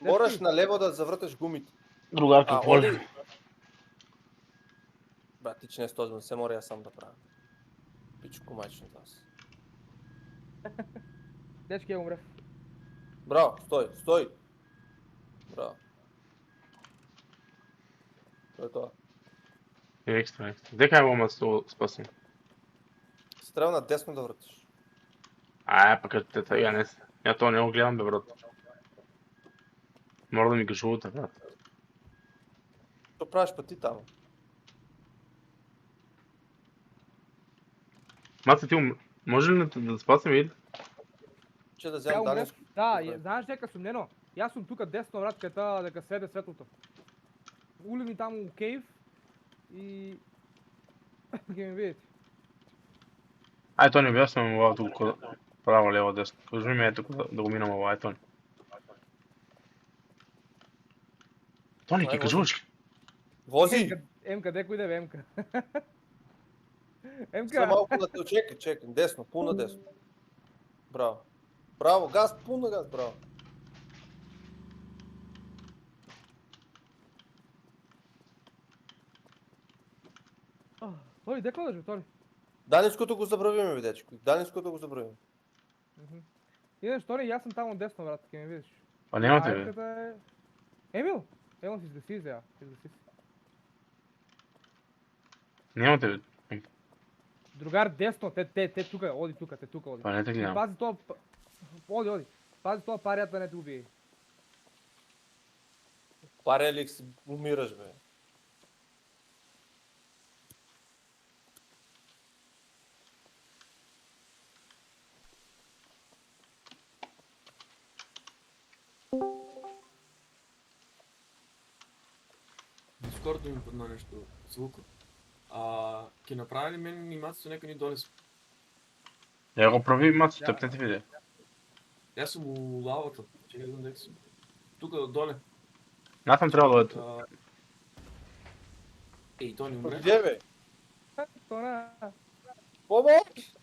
Мораш налево да завърташ гумите.
Другар, какво ли?
оди. Брат, ти че не стози, не се мора аз сам да правя. Пичко майчно за аз.
Дечки, я умрев.
Браво, стой. Браво. Това е това.
Екстра. Дека е лома с това спасен.
Си трябва на десно да въртиш.
Пък я не... Я то не го гледам, бе, брат. Мора да ми кажувате, брат.
Що правиш пъти там?
Маца, ти може ли да спасим или?
Че да
Я
вземем
умрев.
Данеско.
Да, знаеш дека сум нено. Јас сум тука десно, брат, дека сведе светлото. Ули ми таму у кейв и... Ке ме видите.
Ай, то не обясням ова тук право, лево, десно. Кажи ми тук да го минам ова, Тони. Тони, ки кажуваш?
Вози!
Емка, деко иде бе, Емка.
Само
Емка!
малко да те чекай. Десно, пълна десно. Браво, газ, пълна газ, браво.
Тони, деко да Тони?
Даниското го забравиме, видечко. Даниското го забравиме.
Идеш, Тони, јас сум таму десно, брат, ке ме видиш.
Па немате, бе.
Айката е... Емил! Емил, си изгаси сега.
Немате, бе.
Другар, десно, те тука, оди.
Па не те гледам.
Пази тоа... Оди. Пази тоа паријата да не те убие.
Пареликс, умираш, бе.
Дискорд ми падна нещо, звука. Ке направи ли мен анимацията, нека ни доле.
Я го прави мацо, тъпнете видео.
Аз съм у лавата, чекай да видим дека съм. Тука доле.
Натам трябва да бъде.
Ей, той не умре.
Где бе?
Тона.
Помощ!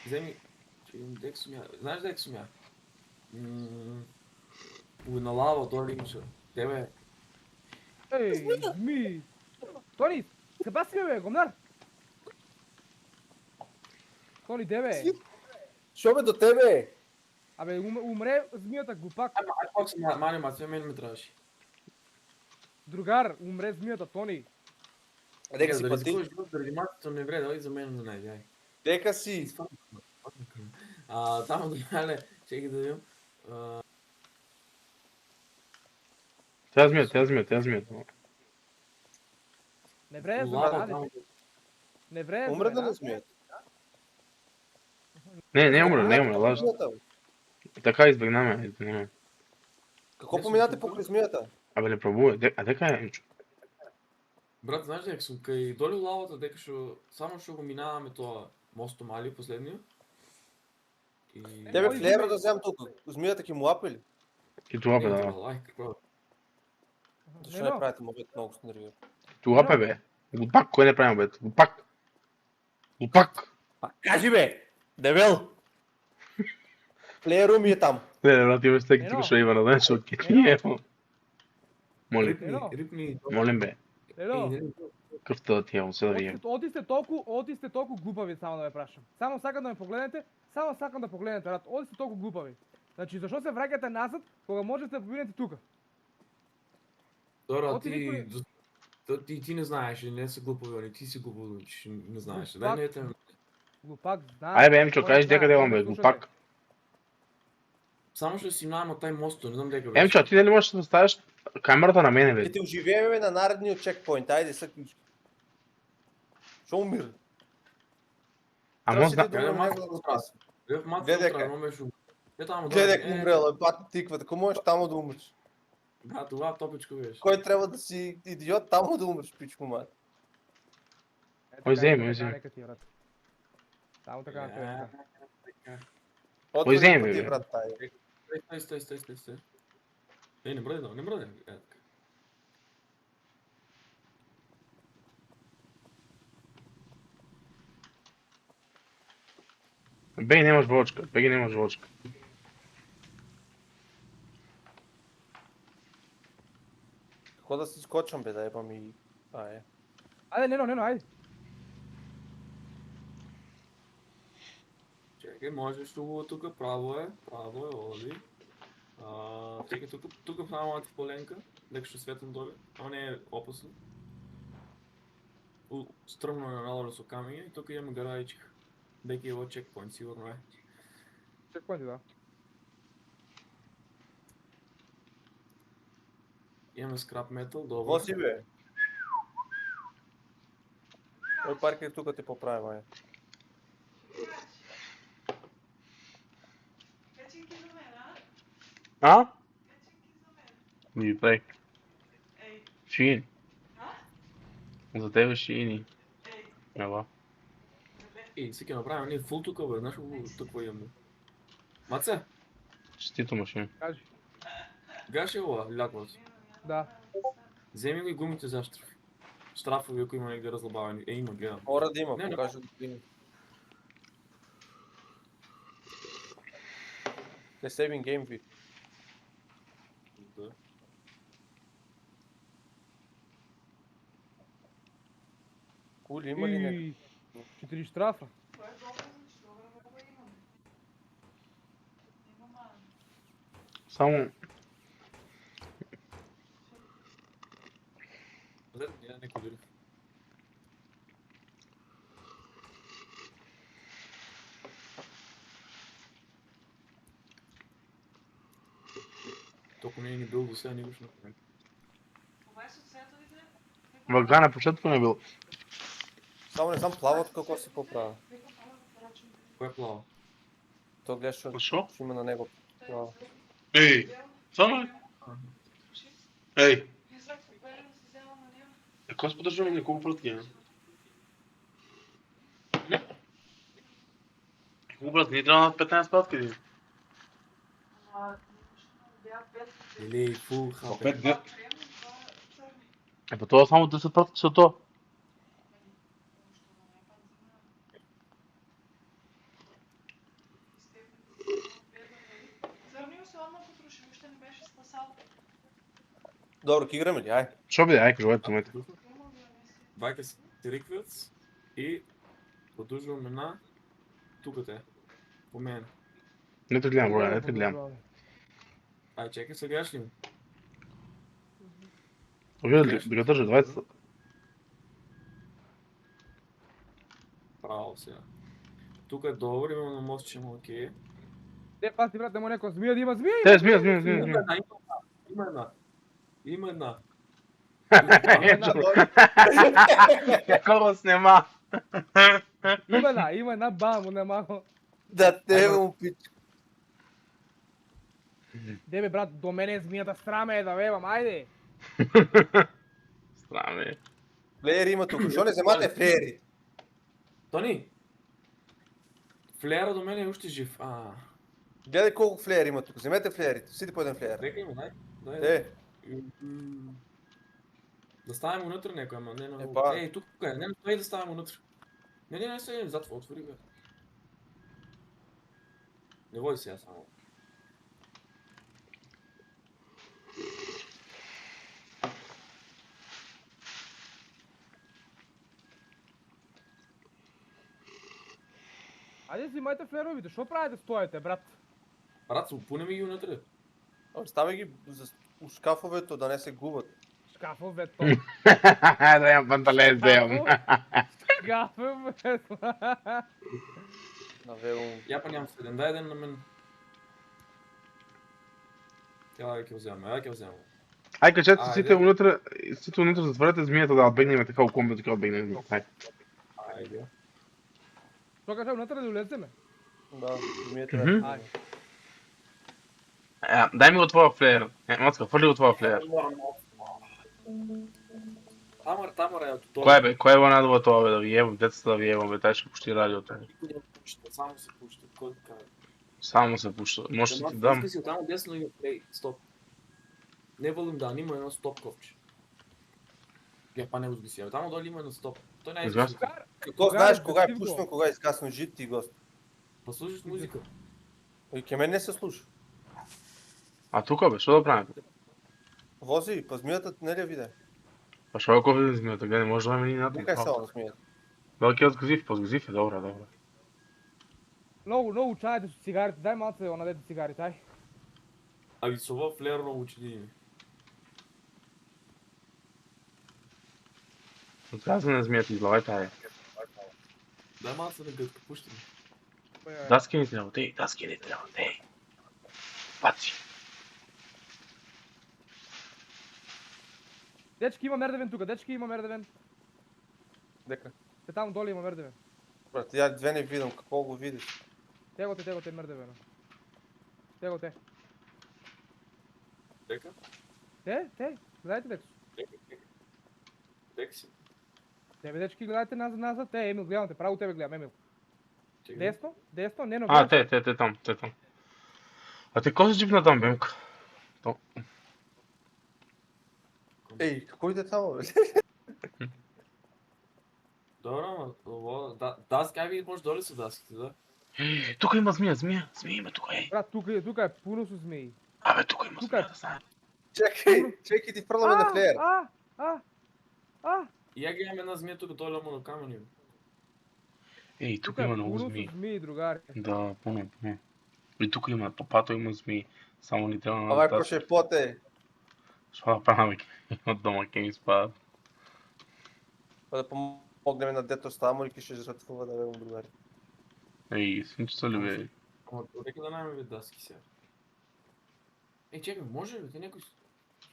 Вземи. Че имам дек съм я. Знаеш дек съм я? На лава, доле имаше. Тебе.
Ей, зми. Тони, къде си бе, гомнар? Тони, де бе?
Шо бе до тебе?
Абе, умре змията, глупак.
Ай, пак се мали, маци, мен ме трябваше.
Другар, умре змията, Тони.
Дека си
да
пъти.
рискуваш живот заради мацата не вреда, и за мен не най-яй.
Дека си.
Там доле, чекай да видим.
Тя змия.
Не вре,
Лава,
змията,
там.
не вре,
Умре да
змията.
не смеят.
Не е умре, лъж. Така избегнаме.
Какво поминате покрай змията?
Абе не пробувай, дека е, Емчо?
Брат, знаеш дека съм кај доле лавата, дека само ще го минаваме това мосто мали последния. И...
Тебе флера да вземам тук. Змията ки му лапи ли?
И това бе,
Не,
да.
това лайк, какво?
Защо не правите мобет много с нервира?
Това бе. Глупак, кой не правим, бе? Глупак.
Кажи бе! Дебел! Флееру ми е там.
Не, брат, имаш всеки тук ще има на ден, ще окей. Молим,
Рипни.
молим бе.
Едно,
Кръвта да ти е, се да видим.
оти сте толкова глупави, само да ме прашам. Само сакам да ме погледнете, брат. Оти сте толкова глупави. Значи, защо се врагате назад, кога можете да побинете тука?
Дора,
Оти никой-
ти не знаеш, не са глупови, ти си глупо, че не знаеш. Дай
Глупак.
не те.
Глупак, знам.
Айде бе, Емчо,
Кой
кажеш
знае,
дека да
кой
имаме,
ме слуша,
глупак.
Само ще си минавам тай мосто, не знам дека беше.
Емчо, а ти дали можеш да ставиш камерата на мене, бе?
Ще те оживееме на наредния чекпоинт. Айде, съкнички. Шо умира?
А
Трябва
може
си
да...
ти друго
Гледай
нещо да го
малко
спаси.
В мацата
Гледай
утре,
как.
но беше. Е там
Гледай как умрела, бати тиквата. Кому можеш там да умреш?
Да, това топичко беше.
Кой трябва да си идиот, там да умреш, пичко мат.
Ой, вземи.
Само така, така.
Кой вземе, бе?
Брат, тая.
Стой. Не бръдай. Така.
Беги, немаш волчка.
Какво да си скочам, бе, да ебам и...
Айде, Нено, айде.
Чекай, можеш го тук, право е, оди. Чекай, тук в малата поленка, дека ще светам доле, ама не е опасно. Стръмно е надолу со камења и тук имаме гараичка. Дека е во чекпоинт, сигурно е.
Чекпоинти, да.
Имаме скрап метал, добро.
Какво си, бе? Ой, паркер тук те поправя, май.
Качинки за мен, а?
А?
Качинки за мен.
Ми, плей.
Ей,
Шиин.
а?
За тебе Шиини.
Ей,
Ела.
И сега направим ние фул тук, бе, знаеш какво имаме. Маце,
Честито машина.
Кажи.
гаше ова, лякват.
Да.
Вземи го и гумите за штраф. Штрафови, ако има негде разлабавани. Има, гледам.
Мора да има,
Не, не.
покажа да има. The saving game ви.
Да.
Кули, има ли някакъв?
И 4 штрафа.
това е добре, значи добре много имаме. Има ман.
Само...
Я не кодирам. Толкова не е ни бил до сега, никога ще направим.
Това е социалите.
Вългана, почетко не е бил.
Само не знам плават какво се поправя.
Кой е плава?
То гледаш,
Защо?
ще има на него. Плава.
Ей, само Ей,
Излак, бе да си взема на него.
ако аз поддържаме няколко пратки, Колко брат, ние трябва на 15 пратки.
Ама, бяха 5.
Или фул
По
хапе.
5 дни.
Два кремни, два църни.
По това само 10 пратки са то.
Защо да не е панзина? Църни особено потроши, още не беше спасал.
Добро, ки играме ли? Ай.
Що бе, ай, кажете момента.
Има ги да мисли.
Двайка си риквиц и продължваме на тук те. По мен.
Не те гледам, броя, не те гледам.
Ай, чекай, сега гледаш ли ми?
Вие да го държа 20.
Право сега. Тук е добър, имаме на мост, че му окей.
Де, пази, брат, нема някаква змия, да има змия!
Те, змия.
Има една. Има една.
Какво го снима?
Има една, бам, нема.
Да те му пич.
Де бе, брат, до мене е змията, сраме е да вевам, айде!
Страме.
Флеери има тук. Що не вземате флеери?
Тони! Флеера до мен е още жив.
Гледай колко флеери има тук. Вземете флеерите. Сиди по един флеер.
Рекай ми, дай.
Е,
Да ставим вътре някой, ама не на...
Епа.
Ей, тук е, не стои да ставим вътре. Не, стои, затвор, отвори бе. Не води сега само.
Айде, взимайте флеровите, що правите стоите, брат?
Брат, се опунем ги вътре.
остави ги у шкафовето да не се губят.
Шкафовето.
Да имам панталет, да имам.
Шкафовето.
Навело.
Я па нямам 7, дай един на мен. Я ќе взема,
Ай, качете
Айде.
сите вътре затворете змията да отбегнем така около така отбегнем. Ай.
Айде.
Що кажа, внатре да улеземе?
Да, ми е
Мгм.
трябва.
Айде.
Дай ми го твоя флеер. Моцка, фърли го твоя флеер.
Тамар е от това.
Кое бе? Кое е най-добро това бе? Да ви ебам, децата да ви ебам, бе, taj ще пушти радиото.
Само се пуща, кой така е?
Само се пушта. Може да ти дам.
Смисъл, там десно има плей, стоп. Не волим да, има едно стоп ковче. Я па не го сгисия, там долу има едно стоп. Той не е
Известно.
изгасил.
Какво знаеш кога е
активно.
пуснал, кога е изгаснал жит ти гост?
Послушаш музика.
И ке мен не се слуша.
А тука бе, що да правим?
Вози, па змията не ли я видя?
Па що ако видим змията, гледай, може да ме ни
Нека е
надни.
само на змията.
Велики отгазив, позгазив е, добре.
Много чаете с цигарите, дай малце онадете цигарите, ай.
А ги сова флер на учени.
Отказване на змията, излавай тая.
Дай малко се на гътка, пущи ми.
Даски ни трябва, даски ни трябва, Паци.
Дечки има мердевен тука, дечки има мердевен.
Дека.
Те там долу има мердевен.
Брат, я две не видам, какво го видиш?
Tego te мердевено. Tego te.
Дека?
Те, гледайте дечки.
Дека си.
Тебе дечки гледайте назад, те, Емил, гледам те, право тебе гледам, Емил.
Чекай.
Десно, не, но
А, те там. А ти кой си джипна там, бемка?
Ей, какво иде само, бе?
Добре, ама даски, ай ви може долу са даските, да?
Тук има змия има тук,
Брат, тук е пълно с змии.
Абе, тук има
Тук
змия,
е.
да знаем.
Чекай ти фърляме на флеер.
И я гледам една змия тук долу на камъни.
Ей, тук
Тук е
има много
пълно
змии.
с змии, другари.
Да, пълно. И тук има топато, има змии. Само ни трябва
Ама
да
какво ще поте?
Що да правим от дома, ке ми спадат.
Па да помогнем на дето стамо и ки ще жратвува да бе другари.
Ей, синчето ли бе?
Ама нека да наймем ви даски сега. Ей, чекай, може ли? Те някой...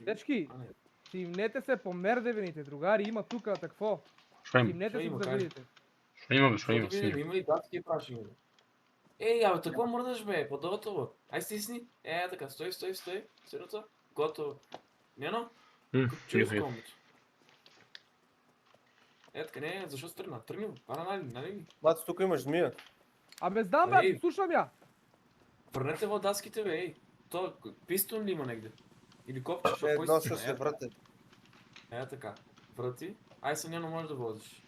Дечки,
А, не.
симнете се по мердевените, другари, има тука, такво.
Що има?
Симнете се
има,
да
кай?
видите.
Що има, бе? Що има?
Какво да видим, има ли даски и праши ми? Ей, абе, такова мърдаш бе, по-готово. Ай стисни. Така, стой. Синото. Готово. Нено? Чуй
Михай.
с комбото. Е, така не, защо се тръгна? Тръгни, нали?
Маци, тук имаш змия.
Абе знам брат,
Ей.
слушам я.
Върнете водаските, бе, ей. То, пистон ли има негде? Или копче, защото кой
Едно
си
ще
тръгна?
се врати.
Е, така. Врати. Ай, съня, можеш да возиш.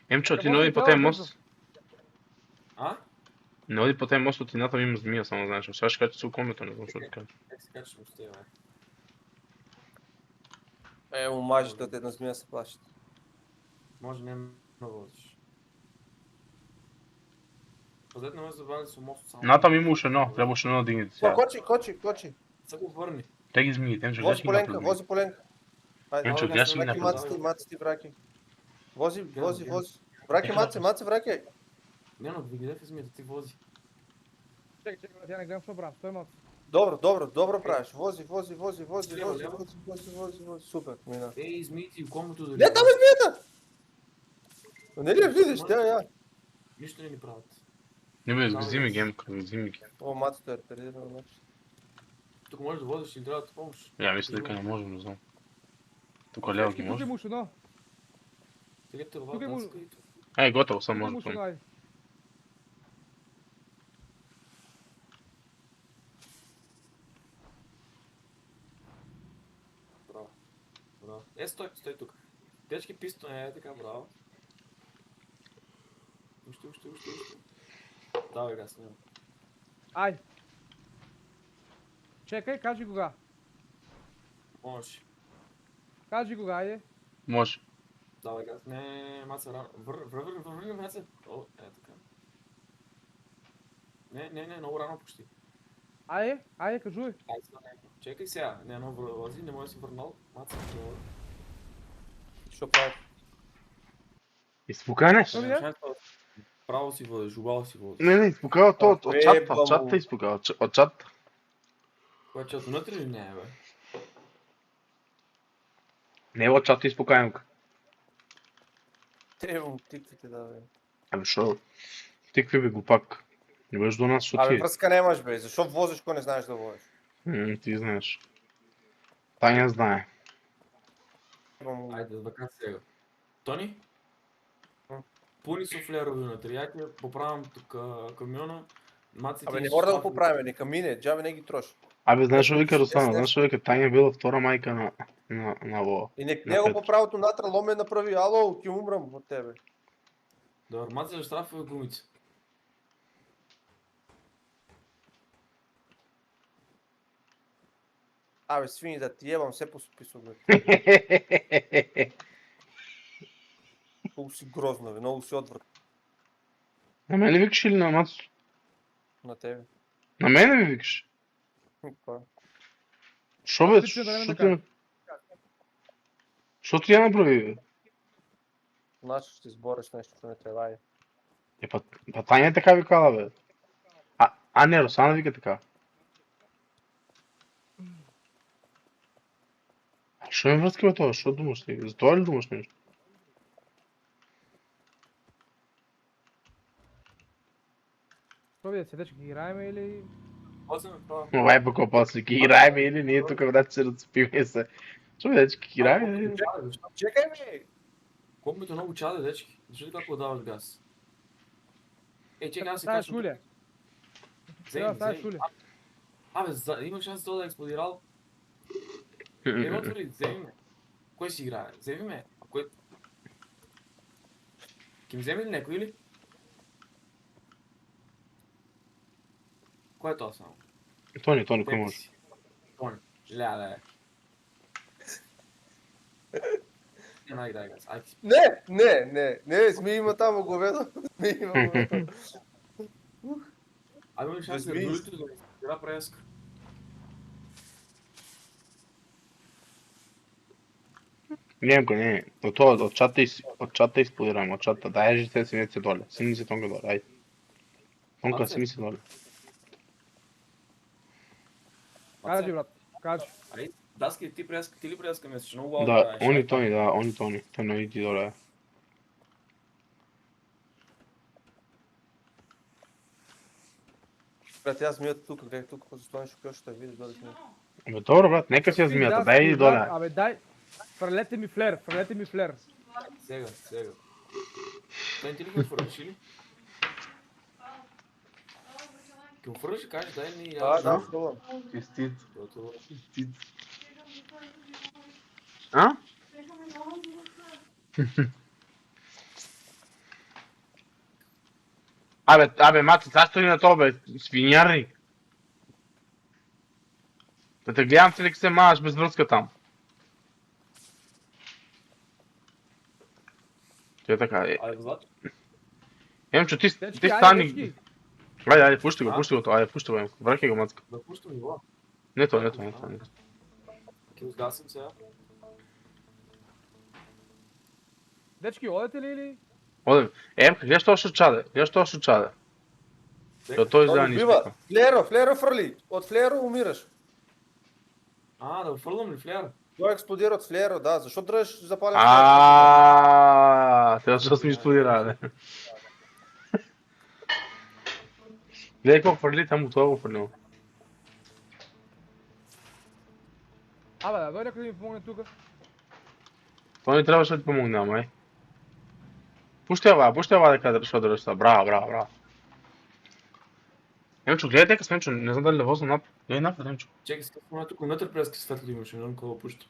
Емчо, ти
Така
не
може
оди
да
по
трябва
този
бързо.
мост.
А?
Не оди по този мост, от едната има змия, само знаеш. Сега ще кажа, че си окомето, не знам, защо ти кажа.
Как се качваш с тебе, бе?
Омажите от една змия се плащат.
Може не да возиш. Пазете не ме забавя да се мост само.
Ната ми има още едно, трябваше едно да дигнете сега.
Кочи.
Се го върни.
Те ги змиите, Емчо,
Вози
гледаш ги
поленка,
напред.
Айде,
Емчо, гледаш ги
враки,
напред.
маци, враки. Вози.
Гледам.
Враки, маци, враки.
Не, но ви гледай в змията, ти вози.
Чекай, брат, я не гледам, що брат, стой малко.
Добро правиш. Вози. Супер, мина.
Ей, змиите и комбото да
Не, там е змията! Не ли я видиш, тя я.
Нищо не ни правят.
Не бе, взими ги, Емко, взими ги.
О, мацата е реперирана, значи.
Тук можеш да водиш и трябва да помощ.
Я мисля дека не можем, не знам. Тука лево ги
Тук
може.
има още едно.
Тегете
Тук има-
водаска и тук.
Ей, готово съм,
Тук
може
има
да
още едно,
съм.
айде.
Браво. Браво. Е, стой тук. Дечки пистон е така, браво. Уште. Давай газ, няма.
Ай. Чекай, кажи кога.
Можеш.
Кажи кога, айде.
Може.
Давай газ. Не, маца рано. Върви, маца. О, е така. Не, много рано почти.
Айде, кажуй.
Ай, сега не. Чекай сега. Не, но възи, не може да си върнал. Маца, това.
Що прави?
Изпуканеш?
Ами, е?
Право си водиш, жубал си водиш.
Не, изпукава то от
Е,
чата,
бамо.
от чата изпукава, от чата.
Кое че отвътре ли не е, бе?
Не е от чата изпукаемка.
Трябва му тиквите, да, бе.
Ами шо? Ти какви бе глупак? Не бъдеш до нас, шо
Абе,
ти?
връзка нямаш, бе. Защо возиш, ако не знаеш да возиш?
Ти знаеш. Таня знае.
Трябва му-
Айде, да кажа сега. Тони?
М?
Пуни суфлерови вътре. Я ти поправям тук камиона. Маците
Абе, не
и
може да го
шкафа.
поправим, нека мине, джабе не ги трош.
Абе, знаеш шо вика Руслана?
Естествено.
Знаеш шо вика? Таня била втора майка на Лола.
И не
На
го
Петър.
по правото натра ломе направи, ало, ти умрам от тебе.
Добре, маци да штрафва гумица.
Абе, свини да ти ебам, все по список, бе. Много си грозно, бе, много си отврат
На мен ли викаш или на Мацо?
на тебе.
На мен ли викаш?
Каква?
Шо бе?
Ти да не ме
Шо
накара.
ти... Шо ти я направи, бе?
Значи ще сбориш нещо, че не трябва.
Е, па Таня е така викала, бе. А не, Руслана вика така. А шо ме връзка бе това? Шо думаш ти? За това ли думаш нещо?
Що ви да седеш, ги играем или...
После ме права.
Май по после ги играем или ние тук брат се разцепиме се. Шо бе, дечки, играем или?
Чекай, бе!
Комбито много чаде, дечки. Защо ли как даваш газ? Ей, чекай, аз се
Стая
качвам.
шулия.
Вземи,
Стая
вземи.
шулия.
Абе, има шанс това да е експлодирал. Ей, отвори, вземи ме. Кой си играе? Вземи ме. А кой... Ки ми вземи ли някой или? Кой е това само?
Тони, кой
Тебе
може?
си. Тони. Ляле. Дай газ. Ай, ти
Не, сми има там главето. Сми има главето.
Абе, имаш шанс да
Размий.
дължите да ми игра преска.
Немко, не. От чата изплодирам, от чата. Дай жите си не се доле. Сини се тонка доле, айде. Тонка,
Маци.
сини се доле.
Кажи, брат, кажи.
Ай, даски, ти ли преска месец? Много лао
Да, они Тони, да, они Тони. Той не иди доле.
Брат, аз мията тук, гледай тук, защо не шукаш, ще видиш, дойде сми.
No.
Абе, добре, брат, нека си я змията, дай иди доле.
Абе, дай. Фърлете ми флер, фърлете ми флер.
Сега. Той ти ли го фърши ли? Ке го фърши, кажеш, дай ми
Да, фрулам.
Честит.
Готово.
Честит. А? Абе, мати, сега стои на това, бе, свинярник. Да те гледам ти ли се маваш без връзка там. Те така,
Айде, Влад.
Емчо, ти
Дечки, айде,
стани...
дечки.
Айде, пушти го, айде, пушти го, Емко. Връхай го, мацка.
Да пущам и Влад.
Не то.
Ке го сгасим сега.
Дечки, одете ли или?
Одем. Емка, гледаш това ще чаде. Той
Той
за ни
убива. Флеро фърли. От флеро умираш.
Да го фърлам ли флер?
Той експлодира от флеро, да. Защо дръжеш запален
Сега ще ми експлодира, бе. Гледай какво фърли, там от това го фърлил.
Абе, да дойде някой да ми помогне тука.
Това не трябваше да ти помогне, май. Пушти я да кажа да дръж това. Браво. Емчо, гледай дека Емчо, не знам дали да возна напред. Гледай напред, Емчо.
Чекай, скъпваме тук вътре прески светлото имаше, не знам какво пуща.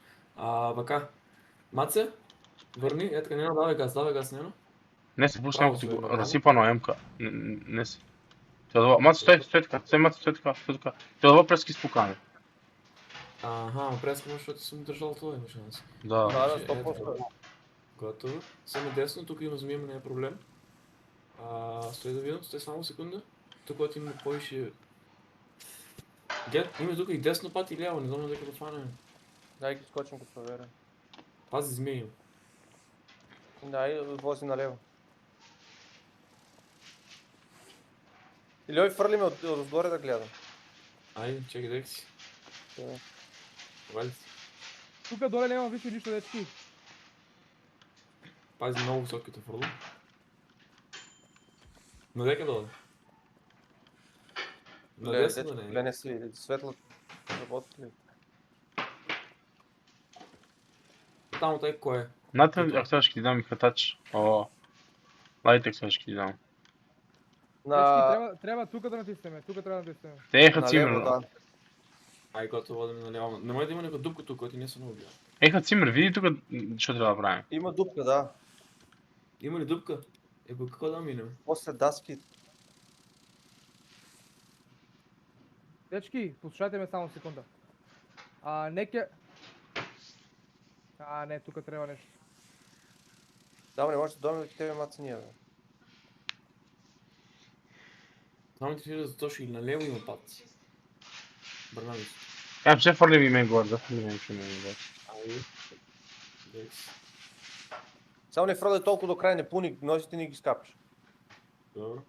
Вака. Маце, върни, така, Нено, давай газ, Нено.
Не се пушти
Браво,
някой ти го
браво.
разсипано Емка. Не се. Маце, стой така, Маце, стой така. Трябва да прески спокане.
Преска, защото съм държал това, имаше нас.
Да.
Да, 100%.
Готово. Само десно, тук има змия, не е проблем. Стой да видим, стой само секунда. Тук, който има повече... Има тук и десно път и ляво, не знам дека да фанем.
Дай ги скочим като проверя.
Пази змия има.
Дай, вози налево. Или ой фърли ме отгоре да гледам.
Айде, чекай дек си.
Да.
Вали си.
Тука доле няма виж нищо, дечки.
Пази много високите фърло. Надека долу. Надесно да не е.
Гледай си, светло. Работи ли?
Там тъй кой е?
Знаете ли, ако сега ще ти дам и хатач? Лайтек сега ще ти дам.
Дечки, трябва тука да натиснеме,
Те еха цимер.
да.
Ай, когато водим наляво. Не може да има някаква дупка тук, който не съм убил.
Еха цимер, види тук, що трябва да правим.
Има дупка, да.
Има ли дупка? По какво да минем?
После даски.
Дечки, послушайте ме само секунда. Не, тука трябва нещо.
Да, не може да дойме до тебе мацания, бе.
Само ти да заточи или наляво има пат. Бърнали се.
Ще фърли ми мен горе, да фърли мен горе.
Айде. Декс.
Само не фръдай толкова до край, не пуни, носите ни ги скапаш.
Добро.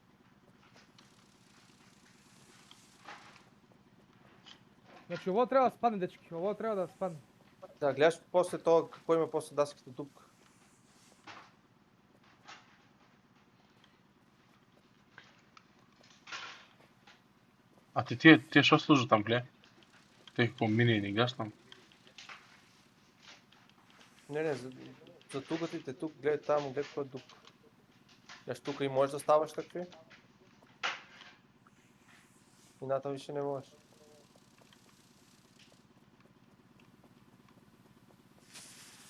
Значи ово трябва да спадне, дечки, ово трябва да спадне.
Да, гледаш после това, какво има после даската дупка.
А тия що служат там, гледай? Те какво мини и не гаш там?
Не, за тугатите тук, гледай там, гледай какво е дупка. Гледаш тук и можеш да ставаш такви. Ината више не можеш.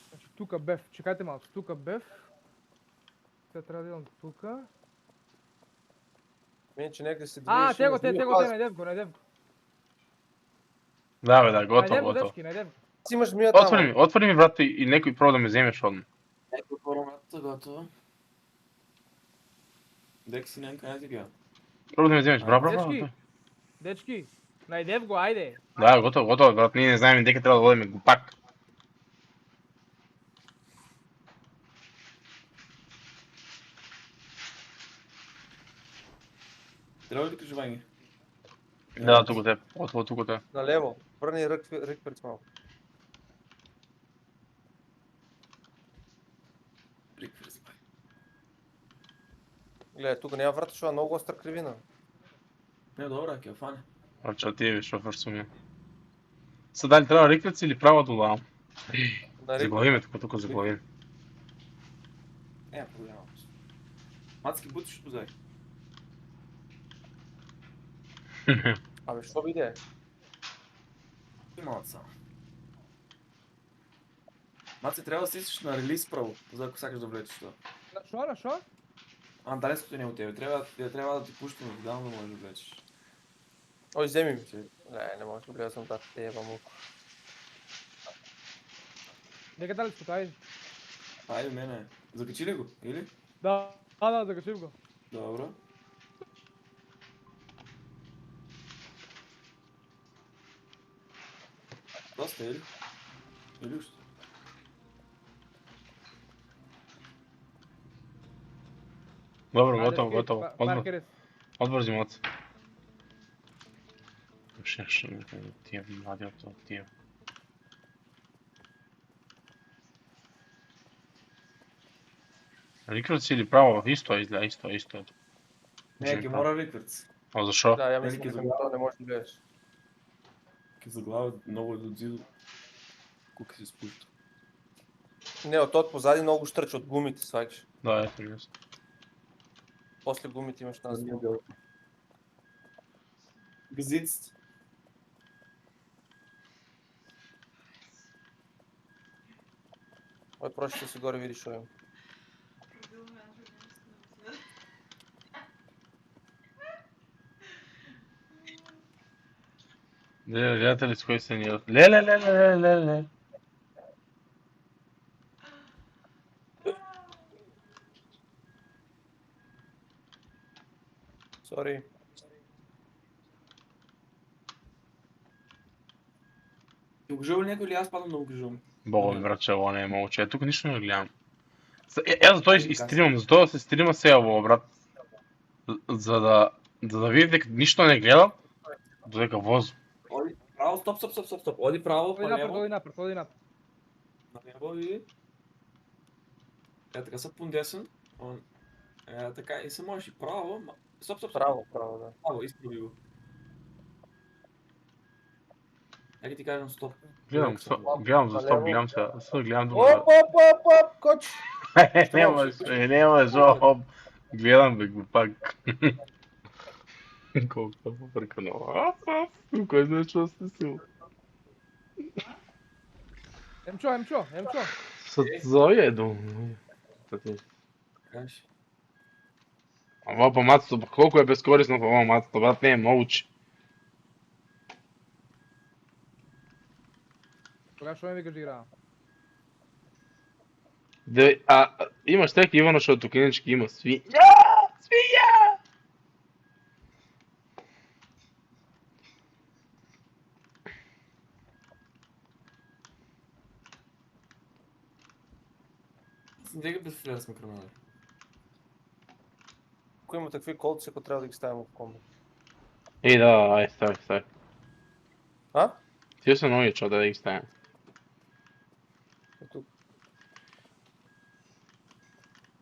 Значи тука беф, чекайте малко, тука беф. Сега трябва да идвам тука.
Мене, че някъде се движиш.
Него, найдев го.
Да, бе, да, готово,
Найдев го,
готово.
дечки, найдев го.
Си имаш змия там.
Отвори ми, брат, и некой пробва да ме вземеш одно.
Ето първата, готово. Декс си нямка не ти бяга.
Пробва да ме вземеш, браво.
Дечки, найдев го, айде.
Да, готово, брат, ние не знаем дека трябва да водим го пак.
Трябва ли кажуване?
Да, тук те, тук те.
Налево. Върни рък пред малко. Гледай, тук няма врата, защото е много остра кривина.
Не, добре, ке фане.
Арча ти е шофер суми. Са дали трябва риквец или права дола?
На
Заглавиме тук заглавим.
Проблема. Мацки, бутиш позай.
Абе, що биде?
И малко само. Маци, трябва да стиснеш на релиз право, за ако сакаш да влечеш това.
На шо?
Далеското не е от тебе. Трябва да ти пущам в да можеш да влечеш.
Ой, вземи ми се. Не може да гледам тази теба му.
Нека дали спотай.
Айде, мене. Закачи ли го? Или?
Да, закачив го.
Добро. Доста или? Или още?
Dobro, gotovo.
Паркерис.
Odbor zimoc. Još tije mladi od tog tije. Рикърдс или право? Исто изгледа, исто.
Не, ке мора Рикърдс.
А защо?
Да, я
Нали
мисля,
ке
че
заглавя?
това не можеш да гледаш.
Ке заглавя много е до дзидо. Колко се спуща.
Не, от тот позади много щърч от гумите свагаш.
Да, ето ми.
После гумите имаш тази.
Газиците.
Ой, проще ще си горе видиш шо има.
Гледате ли с кой се ни... Ле.
Сори.
Ти обижал ли някой или аз падам да обижам?
Бога ми брат, че това не е мълче. Тук нищо не гледам. Зато и стримам, зато да се стрима сега, бога брат. За да видите нищо не гледам, додека воз.
Оди право, стоп. Оди право, па лево.
Ходи напред.
На лево и... така са пундесен. Така и се можеш и право. Стоп.
Право, да.
Право, изправи го. Нека ти кажем стоп.
Гледам за стоп, гледам сега. Гледам
Оп,
друга.
коч!
Не можеш, гледам бе го пак. Колко е побъркано. Кой знае, че сте сил.
Емчо.
Зоя е долу.
Кажеш.
Ама по мацата, колко е безкорисно по мацата, брат, не е мълчи.
Кога шо ми викаш да играя?
Имаш теки Ивано, защото клинички има свиня!
Нека без флер сме кранали.
Ако има такви колци, ако трябва да ги ставим в комбо.
Да, ай, стави.
А?
Тия са много чо да ги ставим.
Ето,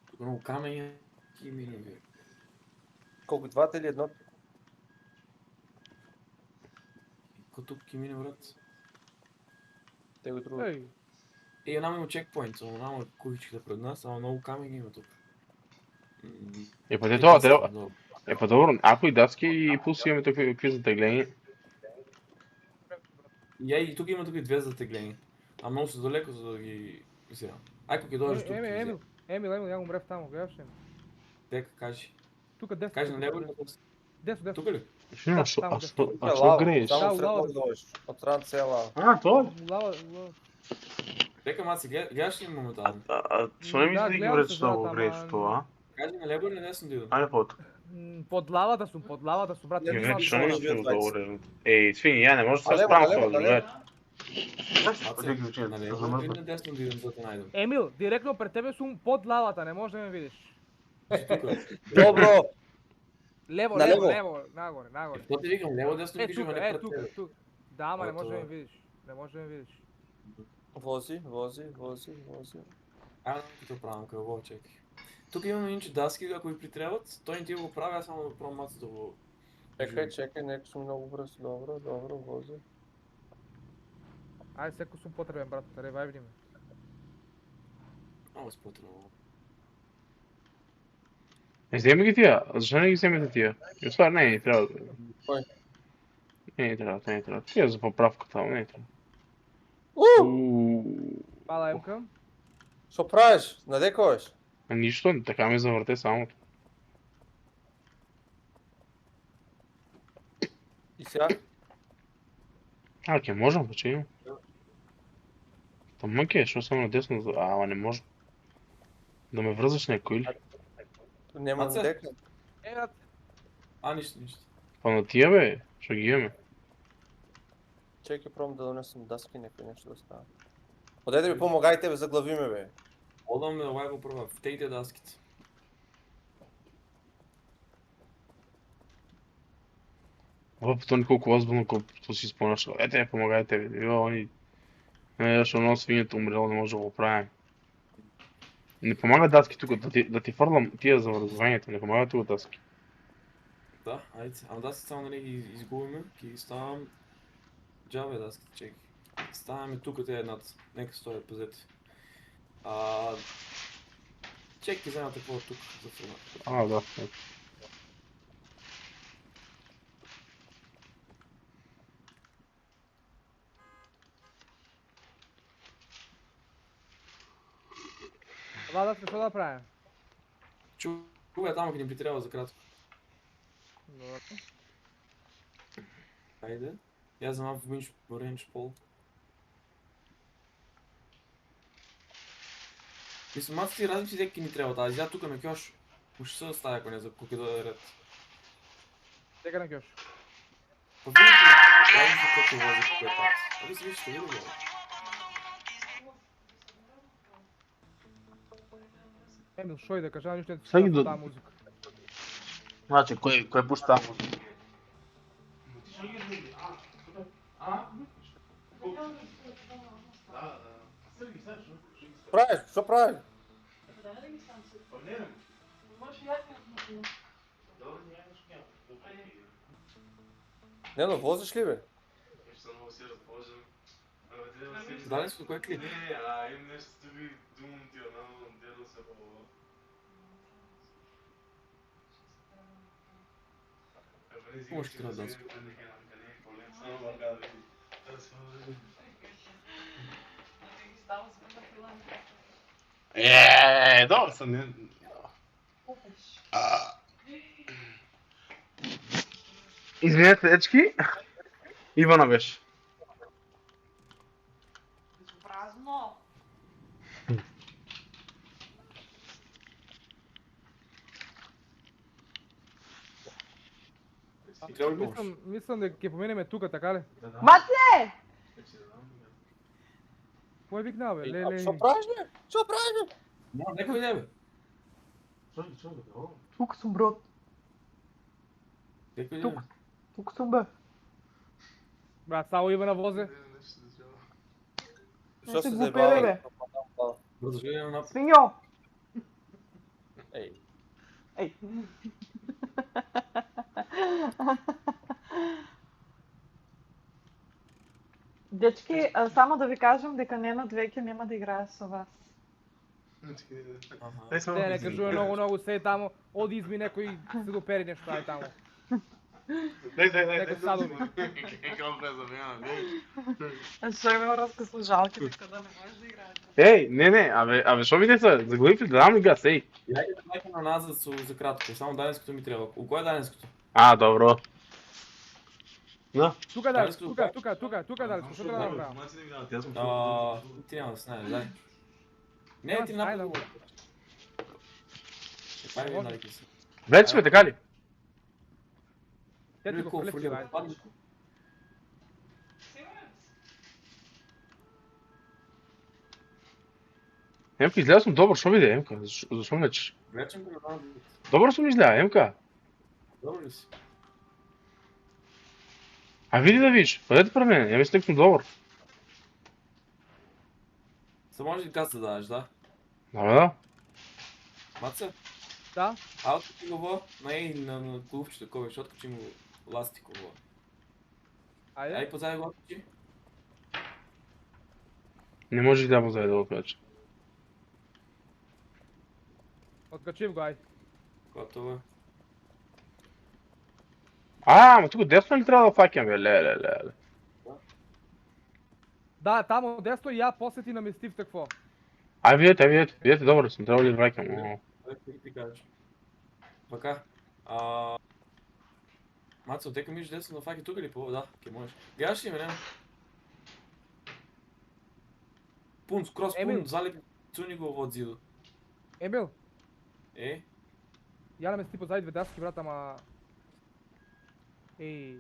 Тук много камъни и мини, бе.
колко, двата или едно?
Тук кимини, брат.
Те го друго.
Ей,
Нам има чекпоинт, само няма кухичките пред нас, ама много камъни има тук.
Па те това трябва... Па добро, ако и датски и плюс имаме такви затеглени.
И тук има и две затеглени. А много са далеко, за да ги вземам. Ако ги дойдеш тук, ги вземам.
Емил, я умрев там, гледаш ли?
Дека, кажи.
Тук десно.
Кажи на лево или на десно?
Десно.
Тук ли?
А
там,
що грееш?
Само
Да,
сред
лава.
може да ходиш. От страна цяла.
Това?
Лава.
Дека, маци, гледаш ли моментално?
Що не ми
Да,
да ги
гледам
вреш
се
да го
зад,
грееш
ама-
това?
Кажи на лево или на десно да идвам?
Айде по-тук.
Под лавата сум, брат.
Не,
Не,
знам,
що не ми
защо
да
не
го
живеят
грееш? Ей, свини, я не може да се
Налево,
справям с
налево,
това,
налево.
добре.
На лево или на десно да идвам, за да те найдам?
Емил, директно пред тебе сум под лавата, не можеш да ме видиш.
Тук.
Добро!
Лево,
Налево.
нагоре.
Какво ти викам? Лево, десно
Е,
виждам,
тук,
а не пред тебе.
тук. Да, ама не
Ето.
можеш да ме видиш. Не можеш да ме видиш.
Вози.
Като правим какво, чекай. Тук имаме инче даски, ако ви притребват, той не ти го прави, аз само да пробвам мацата да го...
Чекай, нека сме много бърз. Добро, вози.
Айде, секо сум потребен, брат, ревайвни ме.
Много спотно.
Вземи ги тия. Защо не ги вземете тия? И това не ни трябва.
Кой?
Не ни трябва, не ни трябва. Тия за поправката, не ни трябва.
Пала МК.
Що правиш? Надекуваш?
Нищо, така ми завърте самото.
И сега?
Ке можем, че има. Там мъки, що съм надесно, ама не може. Да ме връзваш някой или?
Няма
Аце.
дека.
Брат.
Нищо.
Па на тия бе, ще ги имаме.
Чекай, пробвам да донесем даски, някой нещо да става. Одете ми помагайте, бе, заглавиме, бе.
Одам да лайво права. Втейте даските.
Въпито колко възбудно, колкото си спомняш. Ете, помагайте ви. Они... Защото едно свинето умрело, не може да го правим. Не помага даски тук, да ти фърлам тия за вързването, не помага тук даски.
Да, айде. Ама даските само нали ги изгубиме, ги ставам... Джабе даските, чекай. Ставаме тук те едната. Нека стоят, пазете. Чекай, взема какво тук за френа.
Да.
Това да какво да правим?
Чувай там, ако ни би трябвало за кратко.
Добре.
Айде. Я взема в рейндж пол. Мисля, маците разни всеки ни трябва тази. Я тук на кьош. Ще се стая, ако не за куки да е ред.
Дека на кьош.
Па видите, трябва да се какво вози по пет. Аби си вижте, види го.
Емил, шой да кажа, нищо не ти
Сега
става
ги
тази музика.
Значи, кой пушта?
Правиш? Що правиш? Не, но возиш ли, бе?
Дали си кой клип?
Имам нещо да ви думам ти едно дело се по...
Може да даска.
Добре съм, не... Извинете, дечки. Ивана беше.
Безобразно!
Трябва ли помощ?
Мислам да ќе поменеме тука, така ли?
Маце!
Кой викна, бе? Леле.
Що правиш, бе? Що правиш, бе?
Некой не бе.
Тук съм, брат.
Некой не бе.
Тук съм, бе.
Брат, само Ивана возе.
Що
се
се
глупее,
заебава?
бе.
Продължение на напад.
Свиньо!
Ей,
Ей. Дечки, само да ви кажем дека Ненад веќе нема да играе со вас.
Те не кажува много се тамо. Оди изми некој се допери нешто ај тамо. Некој садови.
Што има разка служалки, дека да не можеш да играеш.
Ей, не, шо ми деца, заглавите да дам ли газ, ей.
Я ги дайте на нас за кратко, само данеското ми трябва. У кое е данеското?
Добро. Да.
Тука дали, тука дали, што треба да направам?
Ти няма да знаеш, дай. Не, ти
Няма
напад.
да го.
Това е навики си.
Вече сме, така ли?
Те ти го флепти, ајде.
Сигурен си?
Емка, изгледа съм добър, шо виде, Емка? Защо мечеш?
Вече го надам.
Добър съм изгледа, Емка.
Добре ли си?
Види да видиш, бъдете при мен, я мисля, че съм добър.
Само може ли газ да дадеш, да?
Да.
Маце?
Да?
Откачи го на клубчето такова, ще откачи му ластиково.
Ајде.
Ай, позади го откачи.
Не може ли да му заведе да отпече?
Откачив го, ай.
Готово е.
Ама тук десно ли трябва да факем, бе? Леле.
Да, тамо десно и ја после ти наместив какво.
Видете, добро сме, трябва ли да вракам?
Дай ти кажеш. Вака. Мацо, дека миш десно на факи тука или по? Да, ке можеш. Гледаш ли ме, не? Пун, скроз
Емил.
пун, залепи цуни го од зиду.
Емил,
Е,
ја намести позади две даски, брат, ама... Ей.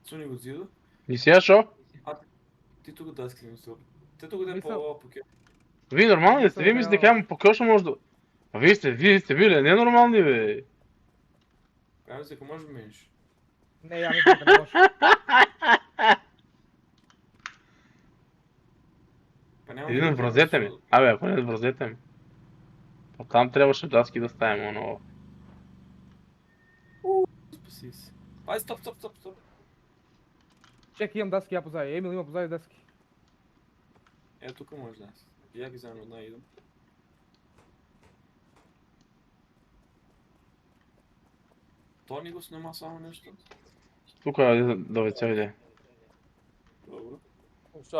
цуни го од зиду.
И сега шо?
Ти тука даски ми се. Те тука да
Мислам-
по поке.
Вие нормални ли сте?
Мислам,
Вие
да
мислите
няма.
дека по кошо може да... А вие сте били ненормални, бе.
Кажи дека можеш да мениш.
Не, ја мислам дека не може.
Па нема
Един
да
от вразете ми. Абе, ако не от вразете ми. Па там трябваше даски да ставим, оно.
Спаси се. Ай, стоп.
Чекай, имам даски ја позади. Емил има позади даски.
Е, тука може да. Ја ги заедно една идам. Тони го снима само нешто.
Тука да ве иде.
Добро.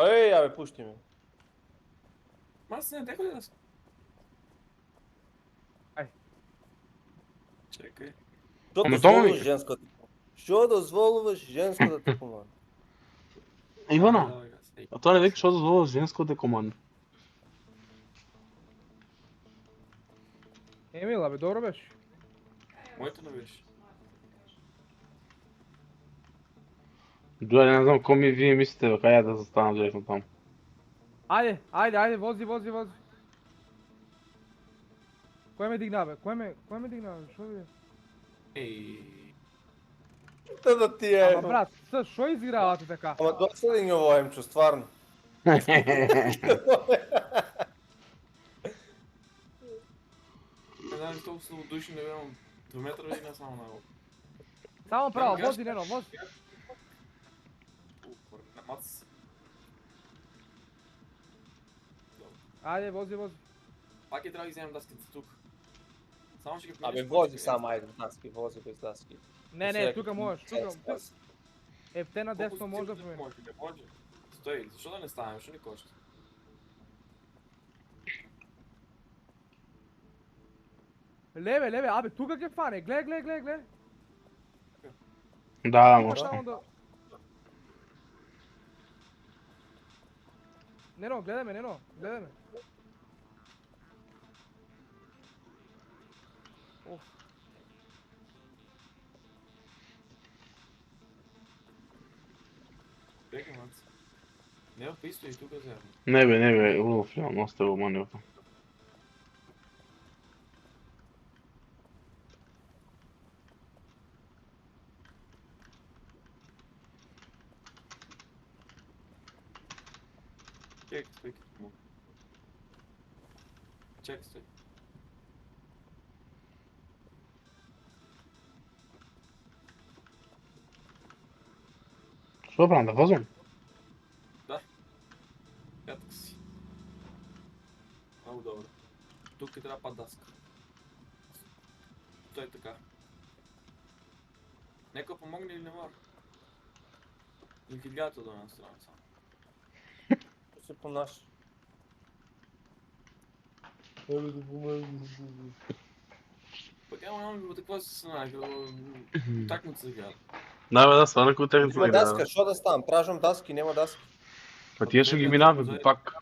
Ей, абе, пушти ме.
Мац не дека ли да се?
Ај.
Чекај.
Што
Ама
дозволуваш
Доманик.
женската? Што дозволуваш женската те команда?
Ивана,
Давај газ. Еј,
а тоа не века што дозволува женско да команда.
Емил, абе, добро беше.
моето не беше.
Дуе, не знам кој вие мислите, бе, кај ја да застанам директно там.
Ајде, вози. Кој ме дигна, бе? Кој ме дигна, бе? Шо бе?
Еј.
Та да ти е.
Ама брат, шо изигравате така?
Ама доцелен ја во Емчо, стварно.
Не знам толку се души не бевам 2 метра и не само најго.
Само право, вози, Нено, вози.
Мац.
Ајде, вози.
Пак ќе треба да иземам даските тук. Само ќе ги
Абе,
помениш
вози
почека.
само, ајде, даски, вози без даски.
Не, тука можеш, тука. Те на
Колку
десно
си
може да
ти
промениш.
може, не може. Стои, зашо да не ставам, што ни кошта?
Леве, абе, тука ќе фане, гледа.
Да,
Тука
може.
само да... Нено, гледај ме. Оф.
Чекай, мац. Не, писто и тука заедно.
Не бе, Улов, ја оставил манивата.
Чекай, стой. Чекай, стой.
Што правам, да возам?
Јатка си. Много добро. Тук ќе треба пат даска. Тој така. Некој помогне или не мора? Или ќе гледате до една страна само?
Што се понаш? Еле да помогам.
Пак нямам го таква се сценарија, такмица се гледа.
Да, стварно кој техница
Нема
да
даска,
гледа.
што да ставам? Пражам даски, нема даски.
Па тие што ги минаваме пак.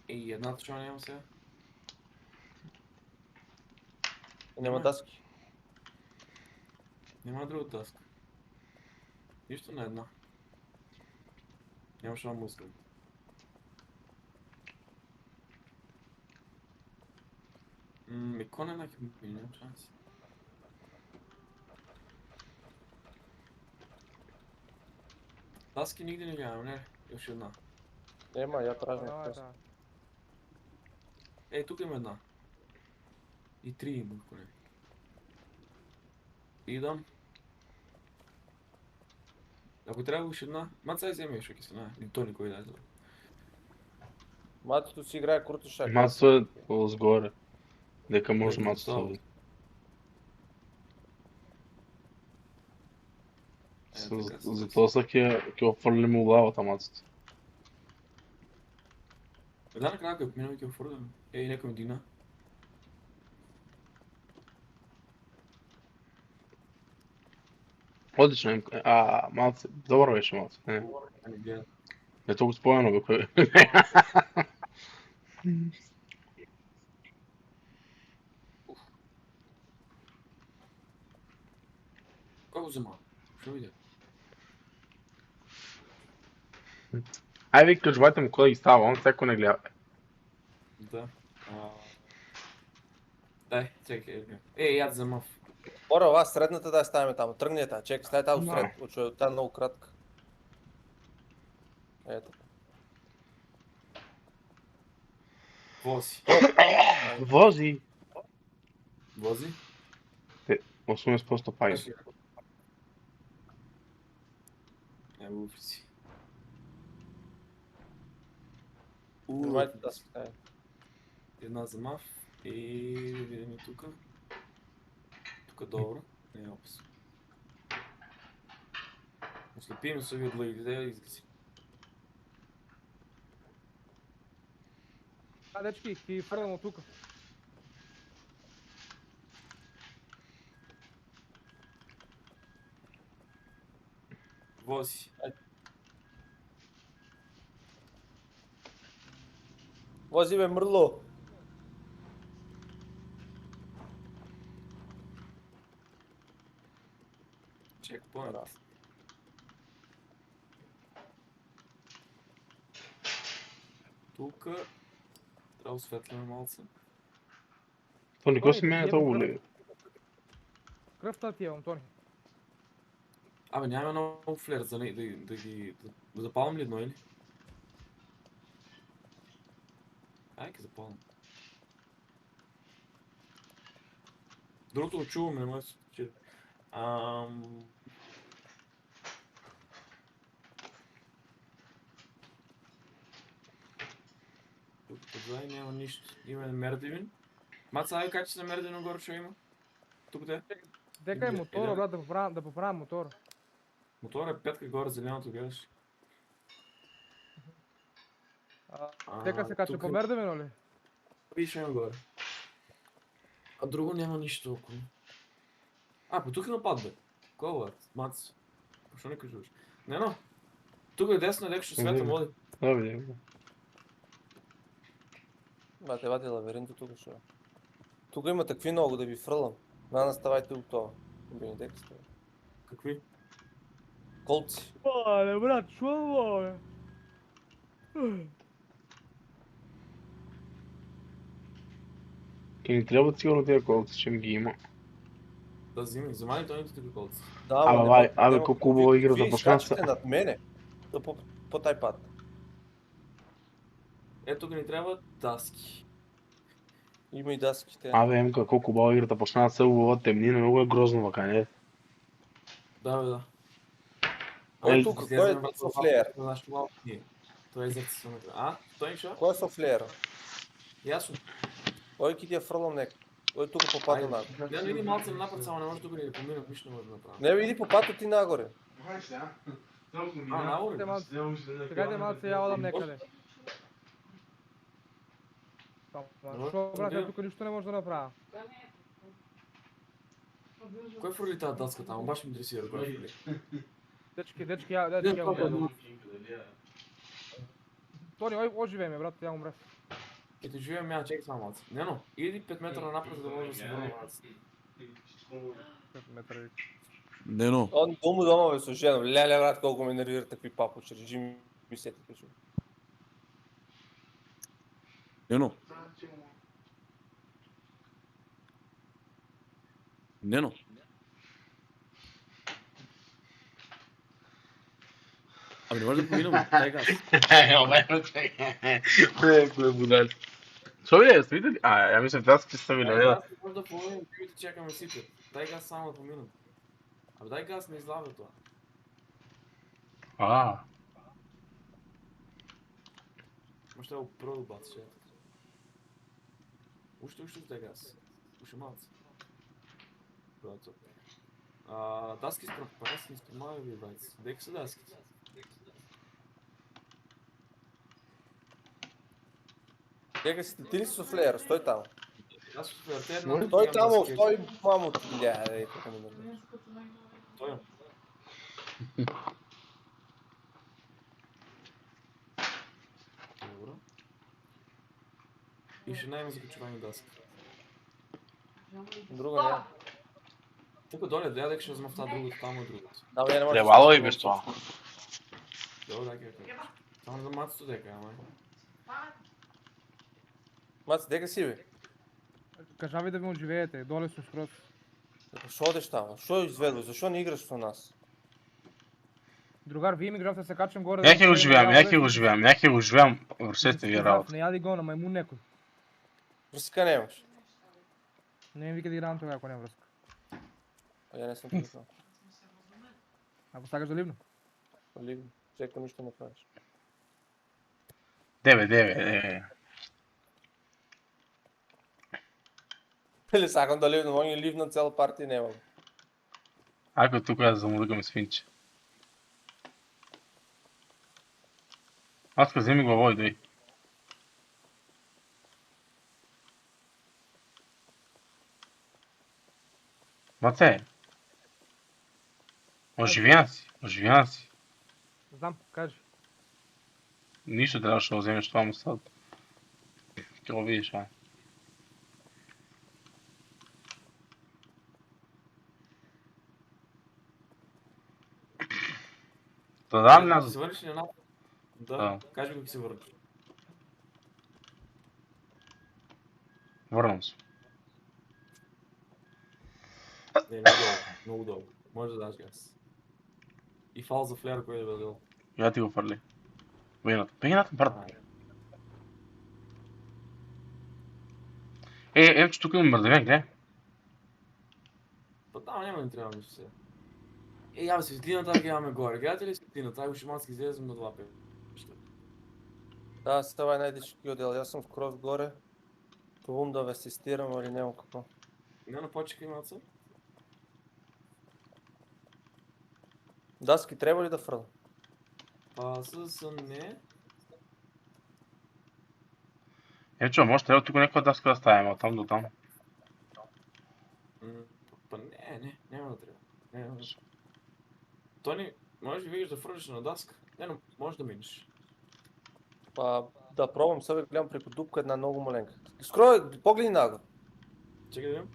Еј, едната што нема сега?
Нема даски.
Нема друга таска. Ништо на една. Нема што да мускам. Меконена ќе ми нема шанси. Таски нигде не гледам, не? Još една.
Нема, ја пражам
Да,
даски.
да.
Е, тук има една. И 3 има, ако не. Идам. Ако трябва още една, мацай вземе еще киселина. Или то никой дай.
Матото си играе круто шак.
Мацо е сгоре. Дека може
Дека
Мацо
става.
да види. Затоа са ќе офрлим у лавата Мацото.
Да, накрая като минаме ќе офърдам. Ей, некой ми дигна.
Одлично им. Малце, добро беше Малце. Не,
Не гледа.
не толкова споено бе кој.
Кой го взема? Шо видя?
Ај ви кажувате му кој да ги става, он секој не гледа.
Да. Дай, чекай. Ей, я вземав.
Мора, ова средната да я ставиме тамо. Тръгни я таа, чекай, стави таа
Да.
отсред. Очуе, таа е много кратка. Ето.
Вози.
Вози!
Вози?
80% паѓа.
Не, уфрици.
Внимавайте да се стави.
Една замав и видим и тука. Тука добро. Не е опасно. Ослепим се ви длъгите и изгаси.
Дечки, ќе фрлам од тука.
Вози.
Вози бе, мрло!
Чекпоинт.
Да.
Тука трябва да осветлиме малце.
То никој се
Тони,
мене
ти
тоа
ебам
улеви.
Кръвта ти имам, Тони.
Абе, нямаме много флер за да запалим ли едно или? Ай, ке запалим. Другото го чуваме, не може да се случи. Тук позади няма нищо. Има мердивин. Маца, ай качи се на мердивин горе, що има? Тук те.
Дека е мотора, брат, да поправям мотора.
Мотора е петка горе, зеленото гледаш.
Дека се кача
тук
по
е-
мердевино ли?
Виж има горе. А друго няма нищо около. По тук има пад, бе. Кой бе? Мац. Защо не кажеш? Не, но. Тук е десно, дека ще света води.
Да, видим го.
Бате, вади лабиринто тук шо. Тук има такви много да ви фрълам. Наставайте от това. Бини, дека сте.
Какви?
Колци.
Оле, брат, шо бе?
Ке ни треба сигурно тия колци, ще ми ги има.
Да взими, вземай той нито такви колци.
Да,
Абе,
нема
колко
какво
хубава
вие-
игра
вие
започна
изкачате
се.
над мене. Да по тай пат.
Ето тук ни трябва даски.
Има и даските.
Абе, Емка, колко хубава играта почна да се убава темнина, много е грозно вака, не?
Да, бе, да.
Кой
Е,
тук?
излезе
Кой е
на врата,
софлеер?
на нашето малко ние. Той е зърце се накрая. Той шо?
Кой е софлеера?
Ясно.
Ой, ки ти я фрълам нека. Ой, тук попада на.
Не, не иди малце напред, само не може тук да ни поминем, нищо не може да направим.
Не, бе, иди попада ти нагоре.
Знаеш сега? Толкова ми
наури.
Те малце- Сега де малце я одам некъде.
Добре,
Шо, брат,
добре.
я тук нищо не може да направя.
Кой фурли тази даска там? Баш ми интересира кой фурли.
Дечки, я умря. Тони, оживей ме, брат, я умря.
И те живеем я, чекай само малце. Не, но, иди 5 метра напред, за да може да се върна малце.
Нено.
Он дома бе, служено. Леле, брат, колко ме нервира такви папочи. Режи ми сетите, шо.
Нено. Нено. Абе, не може да поминам, дай газ.
Кой е будал. Що ви е, стоите ли? Я мисля, аз че са ви
Дай
наведа.
газ, не може да поминам, пивите чакаме сите. Дай газ само да поминам. Абе, дай газ, не излага това.
А,
Може да го първо бац, че. Уште да газ. Уште малце. Готово. Даски спрах паресни стомави ви байци. Дека са даските?
Чекай си, ти ли си суфлеер? Стой там.
Аз ще флирте една
Стой
имам
там,
даски.
стой, мамо ти, бля, тук не ме.
Нешкото најдобро.
Той имам. Добро. И ще најме закачувани даски.
Друга няма.
Тука доле, да дека ще взема в тази другата, там е другата.
Да, бе, не може.
Трябвало и без това.
Добро, дека е кажеш. Само за мацето дека, ама.
Мац, дека си бе?
Кажа ви да ме оживеете, доле сум скроз.
Шо одеш там? Шо изведло? Защо не играш со нас?
Другар, вие ми грабте да се качам горе.
Я ќе го живеам, вршете ви работа.
Не яди го на маймун некој.
Връзка нямаш.
Не ми вика да играм тогава, ако няма връзка.
Я не съм привикал.
Ако сакаш да ливна.
Ливно. Чека нищо не правиш.
Деве.
Или сакам да ливно, он е ливна цяла партия няма.
Ако тук да замудикаме свинче. Аз вземи главой, дай. Маце! Оживян си.
Знам, кажи.
Нищо трябваше да вземеш това му сад. Ще го видиш, а. Да дам
Да
назад.
се върнеш ли на напад?
Да.
Да, кажи го как се върнеш.
Върнам се.
Не, много долу. Може да даш газ. И фал за флера, кой да бъде долу.
Я ти го фърли. Бейната, брат. Ето, че тук има мърдавен, гледай.
Па там няма да трябва нищо сега. Я светлината гледаме горе. Гледате ли светлината? Ай, шимански излезем на два пеща.
Да, това е най-дички отдел. Аз съм в крос горе. Това да ви асистирам, али няма какво.
Не на почека имаца?
Даски трябва ли да фръл?
С не.
Ето, може трябва тук някаква даска да ставим, от там до там.
Па не, няма да трябва. Не. Тони, можеш ли видиш да фърлиш на даска? Не, но можеш да минеш.
Да пробвам себе, гледам преко дупка една много маленка. Скрой, погледни нагоре.
Чекай да видим.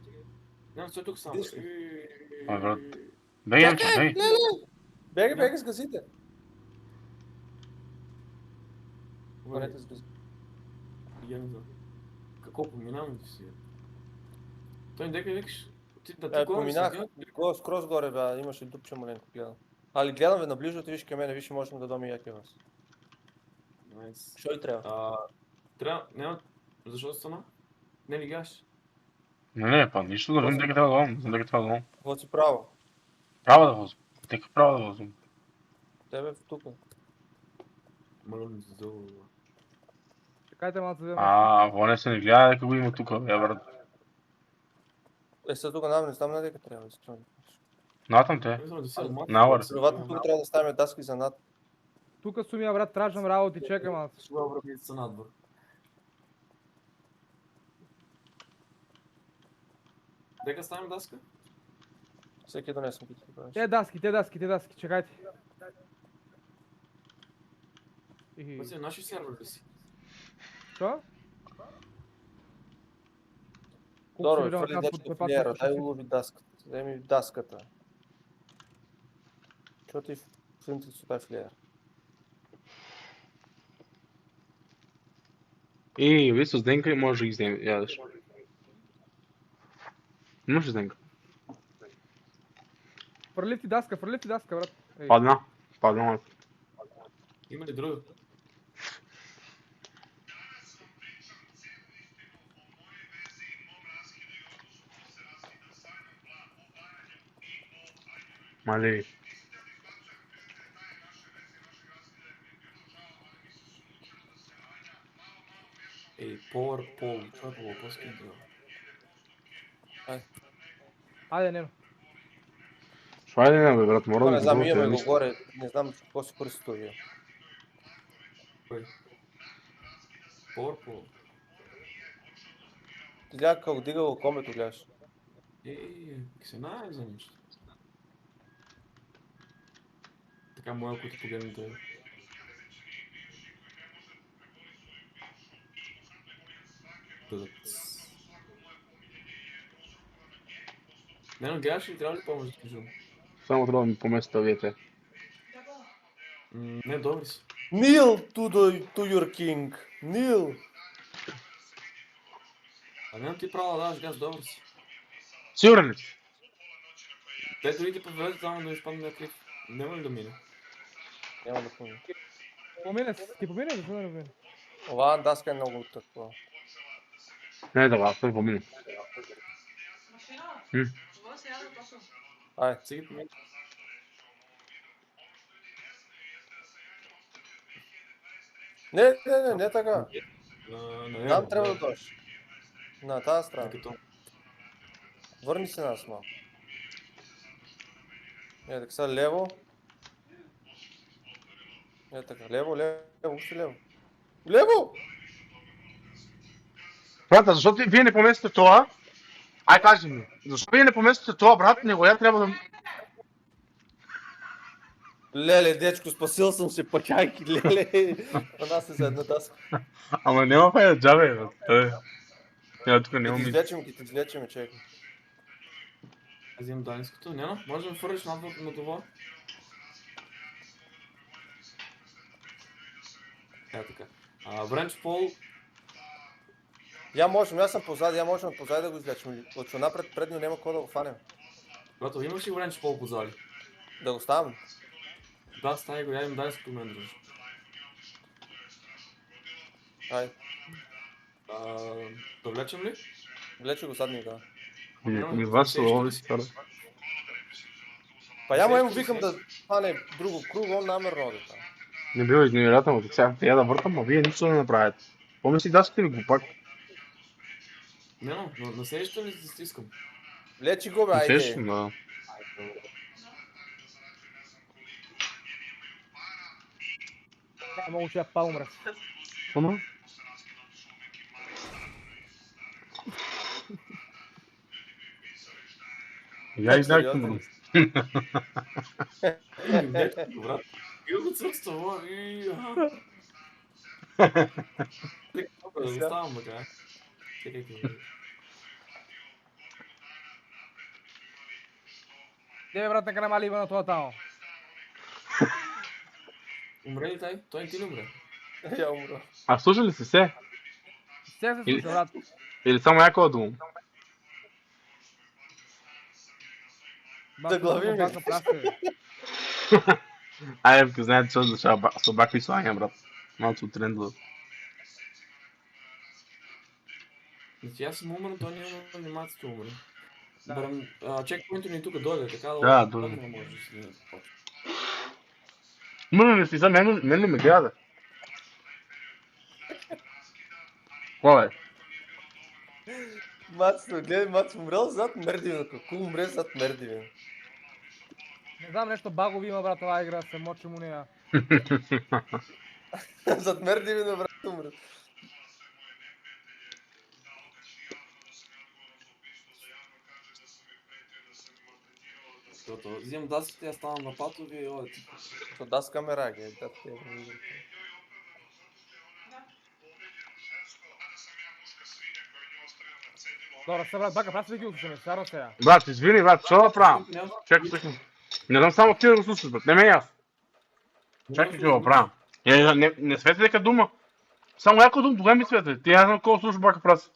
Няма, стой тук само.
Видиш ли?
Ай, брат. Бей, Янчо, бей.
Бегай с газите. Гонете с газите.
Я не знам. Какво поминавам ти си? Той дека викаш. Ти да ти горе
Поминах.
си
С крос горе, бе, имаше дупче маленко, гледам. Али гледам ви наближо, ти виж към мене, виж, можем да дадем и яки вас.
Найс.
Що и трябва?
Трябва, няма. Защо стана? Не ли гаш?
Не, па нищо да видим дека трябва да дадам. Знам дека трябва да дадам.
Какво си право?
Право да возим. Дека право да возим.
Тебе в тука.
Моля ми се долу.
Чекайте малко да взема.
Воне се не гледа дека го има тука, бе, брат.
Сега тук нам не знам на дека трябва, искрено.
Натам те.
Не знам да се мат.
Нагоре.
Следователно тук трябва да ставим даски за над.
Тука сум я, брат, тражам работи, чекам аз.
Своя връбница надвор. Дека ставим даска?
Всеки донесем какви правиш.
Те даски, чекайте.
Пъти, наши сервер ли си?
Що?
Добре, фърли дечко флиера, дай улови даската. Дай ми даската. Чо ти флинти с тази флиера?
Ви с Денка и може да ги ядеш. Имаш ли Денка?
Фърлив ти даска, брат. Ей.
Падна. Падна.
Има ли друго?
Мали.
Ей, Power Pole, това е по-лопоски идея.
Айде, Нено.
Хайде, бе, брат, мора
Това
да
не знам,
добро
имаме го
нищо.
горе, не знам какво се користи това.
Кой? Power Pole.
Ти гледа как дигало комето гледаш.
Ей, се знае за нещо. Така моя, който погледне той. Не, но гледаш ли, трябва ли помощ да кажу?
Само трябва да ми поместите виете.
Не, добри си.
Kneel to your king. Kneel.
А не, ти право да даваш газ, добри си.
Сигурен ли?
Те дори ти поведат само да изпадне на клиф. Няма ли да мине?
Няма да помня.
Ти помине, защо да не помине?
Ова даска е много такова.
Не, да, той помине.
Машина?
М.
Това се яде точно.
Ай,
Сега помине.
не така. Там трябва да дойдеш. На тази страна.
Като
Върни се нас малко. Е, така сега лево. Е, така, лево, още лево. Лево!
Брата, защо вие не поместите това? Ай, кажи ми. Защо вие не поместите това, брат? Него я трябва да...
Леле, дечко, спасил съм се, пачайки, леле. На нас е за една таска.
Ама няма файда джабе, брат. Я тук
Ги
няма
ти
ми...
извлечем, чекай.
аз имам даниското. Няма? Може да ме фърлиш на това? Така. Вренч Пол.
Я можем, аз съм позади, да го извлечем. От напред, предния няма кой да го фанем.
Брато, имаш ли Вренч Пол по зали?
Да го ставам.
Да, стане го, я имам даниското мен дружи.
Ай,
Да влечем ли?
влече го задния, да.
Ми вас са лови стара.
Па я му викам да фане друго круг, он намерно да там.
Не бил невероятно, от сега я да въртам, а вие нищо не направите. Помни си даскате ли го пак?
Не, но на седещата ли да стискам?
Влечи го, бе,
Не
айде.
сеш, да.
Не, мога ще я па умра.
Ама? Я излякам,
сериозно?
брат.
Брат, и го църство, и... Да оставам така. Чекай какво.
Де, брат, нека намали има на това тамо.
Умре ли тай? Той не ти ли умре?
Я умра.
А слуша ли се се?
Сега се слуша, брат.
Или само някой думам?
Да глави ми.
Бака прасте, бе.
Айде, знаете, че да са бакли сланя, брат. Малко от трендва.
Значи аз съм умрен, той няма анимацията умре. Чекпоинтът ни тук дойде, така
Да, дойде.
не може да си
Мърна ли си за мен ли ме гледа? Какво бе?
Мацно, гледай, Мацно умрел зад Мердивин. Какво умре зад Мердивин?
Не знам, нещо багови има, брат, това игра, се мочи му нея.
Зад Мердивин, брат, умре.
Защото взимам даските, я ставам на патови и одите.
То даст камера, ге. Да, те.
Добре, се, брат, бака прасте да ги услушаме, сярно сега.
Брат, извини, брат, що да правя? Чакай, слушай. Не знам само ти да го слушаш, брат, не ме аз. Чакай, че го правя. Не свети дека дума. Само яко дума, тогава ми свети. Ти не знам колко слушаш бака праса.